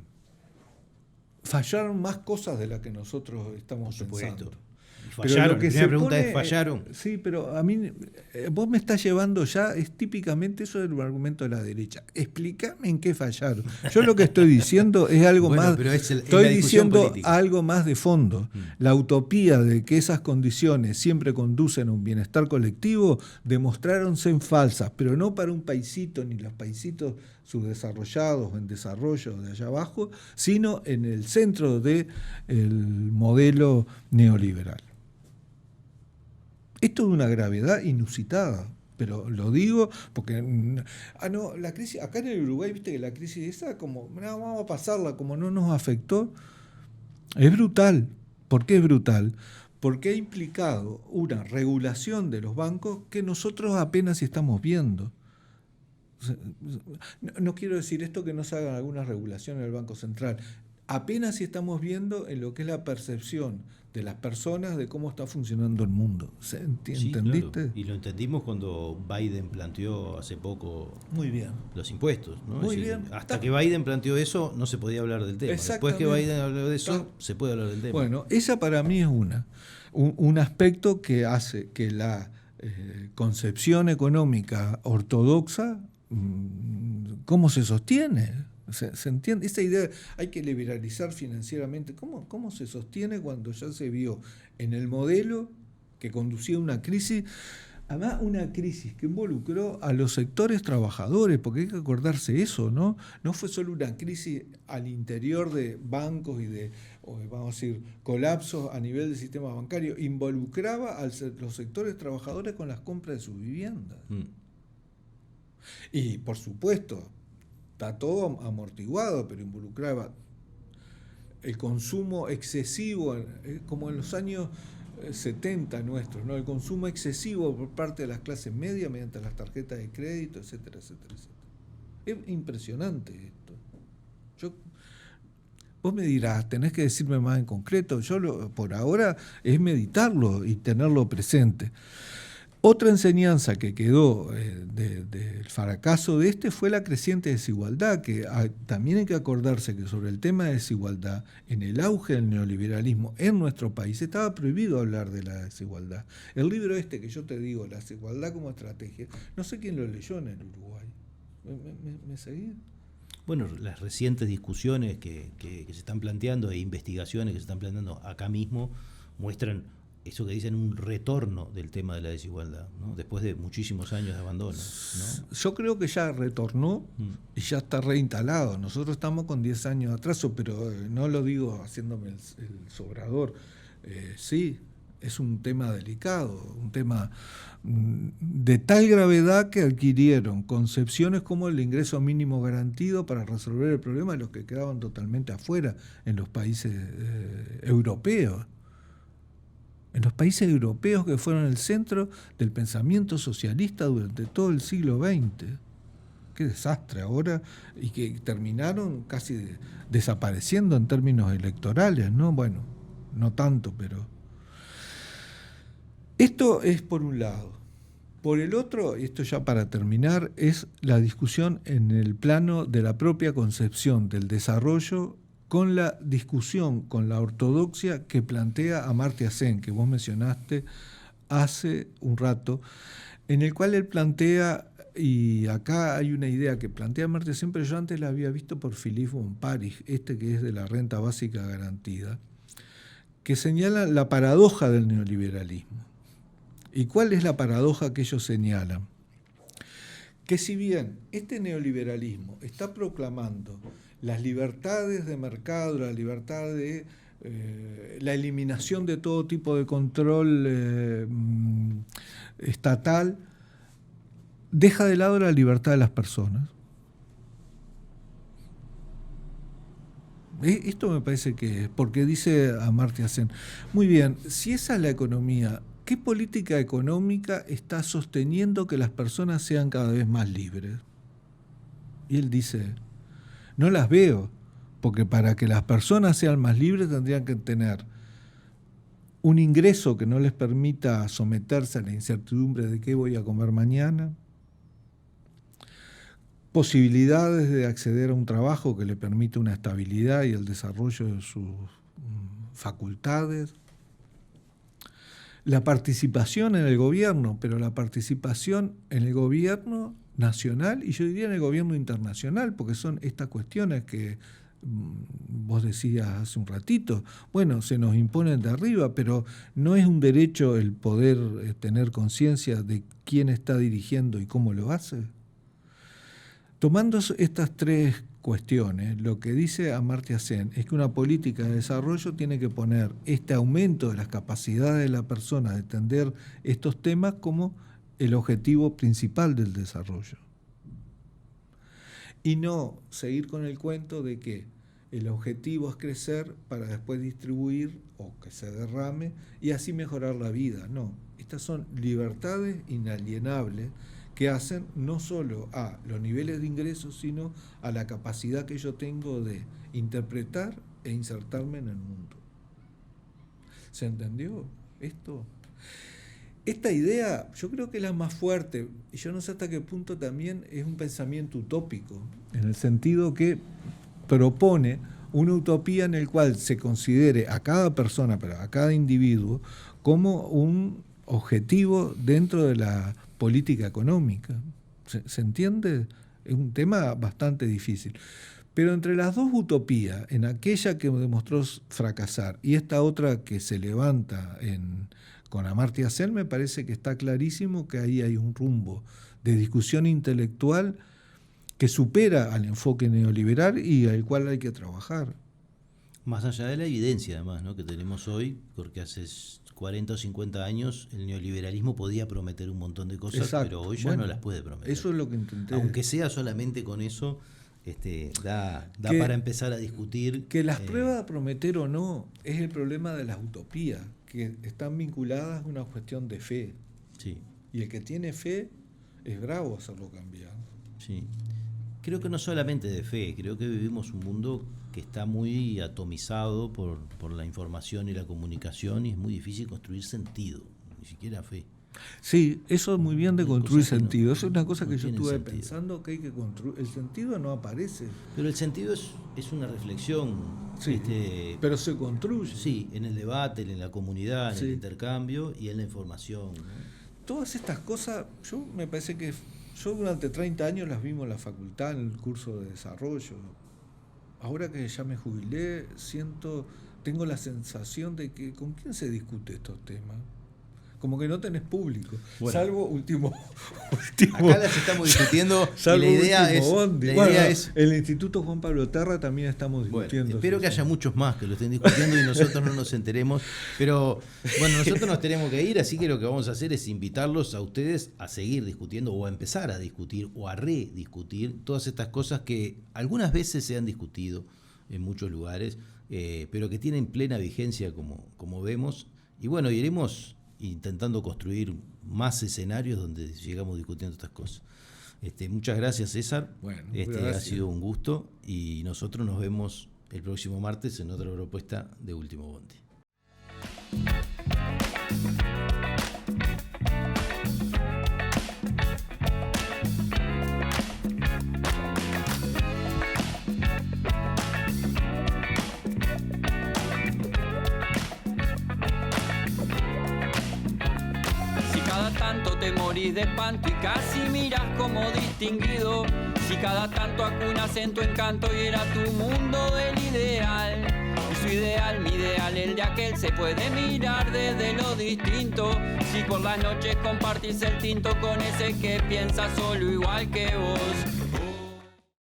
Fallaron más cosas de las que nosotros estamos pensando. Fallaron. La primera pregunta es, ¿fallaron? Sí, pero a mí, vos me estás llevando ya, es típicamente eso del argumento de la derecha. Explícame en qué fallaron. Yo lo que estoy diciendo es algo más, estoy diciendo política. Algo más de fondo. La utopía de que esas condiciones siempre conducen a un bienestar colectivo demostraron ser falsas, pero no para un paisito ni los paisitos subdesarrollados o en desarrollo de allá abajo, sino en el centro del modelo neoliberal. Esto es una gravedad inusitada, pero lo digo porque la crisis, acá en el Uruguay, viste que la crisis esa, como vamos a pasarla, como no nos afectó, es brutal. ¿Por qué es brutal? Porque ha implicado una regulación de los bancos que nosotros apenas estamos viendo. No quiero decir esto que no se hagan algunas regulaciones del Banco Central. Apenas si estamos viendo en lo que es la percepción de las personas de cómo está funcionando el mundo. ¿Entendiste? Claro. Y lo entendimos cuando Biden planteó hace poco muy bien los impuestos, ¿no? Muy bien. Hasta que Biden planteó eso, no se podía hablar del tema. Después que Biden habló de eso, se puede hablar del tema. Bueno, esa para mí es un aspecto que hace que la concepción económica ortodoxa, ¿cómo se sostiene? ¿Se entiende? Esa idea, hay que liberalizar financieramente. ¿Cómo se sostiene cuando ya se vio en el modelo que conducía a una crisis? Además, una crisis que involucró a los sectores trabajadores, porque hay que acordarse eso, ¿no? No fue solo una crisis al interior de bancos y de, vamos a decir, colapsos a nivel del sistema bancario. Involucraba a los sectores trabajadores con las compras de sus viviendas. Y, por supuesto, está todo amortiguado, pero involucraba el consumo excesivo, como en los años 70 nuestros, ¿no? El consumo excesivo por parte de las clases medias mediante las tarjetas de crédito, etcétera, etcétera, etcétera. Es impresionante esto. Vos me dirás, tenés que decirme más en concreto. Por ahora es meditarlo y tenerlo presente. Otra enseñanza que quedó del fracaso de fue la creciente desigualdad, que también hay que acordarse que sobre el tema de desigualdad, en el auge del neoliberalismo en nuestro país, estaba prohibido hablar de la desigualdad. El libro que yo te digo, La desigualdad como estrategia, no sé quién lo leyó en el Uruguay. ¿Me seguís? Bueno, las recientes discusiones que se están planteando e investigaciones que se están planteando acá mismo muestran eso que dicen, un retorno del tema de la desigualdad, ¿no? Después de muchísimos años de abandono, ¿no? Yo creo que ya retornó y ya está reinstalado. Nosotros estamos con 10 años de atraso, pero no lo digo haciéndome el sobrador. Sí, es un tema delicado, un tema de tal gravedad que adquirieron concepciones como el ingreso mínimo garantido para resolver el problema de los que quedaban totalmente afuera en los países europeos. En los países europeos que fueron el centro del pensamiento socialista durante todo el siglo XX. Qué desastre ahora, y que terminaron casi desapareciendo en términos electorales, ¿no? Bueno, no tanto, pero... Esto es por un lado. Por el otro, y esto ya para terminar, es la discusión en el plano de la propia concepción del desarrollo con la discusión, con la ortodoxia que plantea Amartya Sen, que vos mencionaste hace un rato, en el cual él plantea, y acá hay una idea que plantea Amartya Sen, pero yo antes la había visto por Philippe von Parijs, que es de la renta básica garantida, que señala la paradoja del neoliberalismo. ¿Y cuál es la paradoja que ellos señalan? Que si bien este neoliberalismo está proclamando las libertades de mercado, la libertad de la eliminación de todo tipo de control estatal, deja de lado la libertad de las personas. Esto me parece que es, porque dice Amartya Sen, muy bien, si esa es la economía, ¿qué política económica está sosteniendo que las personas sean cada vez más libres? Y él dice, no las veo, porque para que las personas sean más libres tendrían que tener un ingreso que no les permita someterse a la incertidumbre de qué voy a comer mañana, posibilidades de acceder a un trabajo que le permita una estabilidad y el desarrollo de sus facultades, la participación en el gobierno, pero la participación en el gobierno nacional y yo diría en el gobierno internacional, porque son estas cuestiones que vos decías hace un ratito, bueno, se nos imponen de arriba, pero no es un derecho el poder tener conciencia de quién está dirigiendo y cómo lo hace. Tomando estas tres cuestiones, lo que dice Amartya Sen es que una política de desarrollo tiene que poner este aumento de las capacidades de la persona de entender estos temas como el objetivo principal del desarrollo. Y no seguir con el cuento de que el objetivo es crecer para después distribuir o que se derrame y así mejorar la vida. No, estas son libertades inalienables que hacen no solo a los niveles de ingresos, sino a la capacidad que yo tengo de interpretar e insertarme en el mundo. ¿Se entendió esto? Esta idea yo creo que es la más fuerte, y yo no sé hasta qué punto también es un pensamiento utópico, en el sentido que propone una utopía en el cual se considere a cada persona, pero a cada individuo, como un objetivo dentro de la política económica. ¿Se entiende? Es un tema bastante difícil. Pero entre las dos utopías, en aquella que demostró fracasar y esta otra que se levanta con Amartya Sen, me parece que está clarísimo que ahí hay un rumbo de discusión intelectual que supera al enfoque neoliberal y al cual hay que trabajar. Más allá de la evidencia, además, ¿no?, que tenemos hoy, porque hace 40 o 50 años el neoliberalismo podía prometer un montón de cosas, Exacto. pero hoy ya no las puede prometer. Eso es lo que intenté. Aunque sea solamente con eso, da para empezar a discutir. Que las pruebas de prometer o no es el problema de las utopías, que están vinculadas a una cuestión de fe. Sí. Y el que tiene fe es bravo hacerlo cambiar. Sí. Creo que no solamente de fe, creo que vivimos un mundo que está muy atomizado por la información y la comunicación y es muy difícil construir sentido, ni siquiera fe. Sí, eso es muy bien de construir sentido. No, eso es una cosa que yo estuve sentido. pensando, que hay que construir. El sentido no aparece. Pero el sentido es una reflexión. Sí, pero se construye. Sí, en el debate, en la comunidad, en Sí. el intercambio y en la información, ¿no? Todas estas cosas, me parece que yo durante 30 años las vimos en la facultad, en el curso de desarrollo. Ahora que ya me jubilé, tengo la sensación de que ¿con quién se discute estos temas? Como que no tenés público, Bueno. salvo último. Acá las estamos discutiendo y Salvo la idea último es... bondi. La Bueno, idea es el Instituto Juan Pablo Terra también estamos bueno, discutiendo. espero que haya muchos más que lo estén discutiendo y nosotros no nos enteremos. Pero bueno, nosotros nos tenemos que ir, así que lo que vamos a hacer es invitarlos a ustedes a seguir discutiendo o a empezar a discutir o a rediscutir todas estas cosas que algunas veces se han discutido en muchos lugares, pero que tienen plena vigencia como vemos. Y bueno, iremos intentando construir más escenarios donde sigamos discutiendo estas cosas. Muchas gracias, César. Bueno, Ha gracias. sido un gusto y nosotros nos vemos el próximo martes en otra propuesta de Último Bondi. Si cada tanto te morís de espanto y casi miras como distinguido, si cada tanto acunas en tu encanto y era tu mundo el ideal, y su ideal, mi ideal, el de aquel se puede mirar desde lo distinto, si por las noches compartís el tinto con ese que piensa solo igual que vos.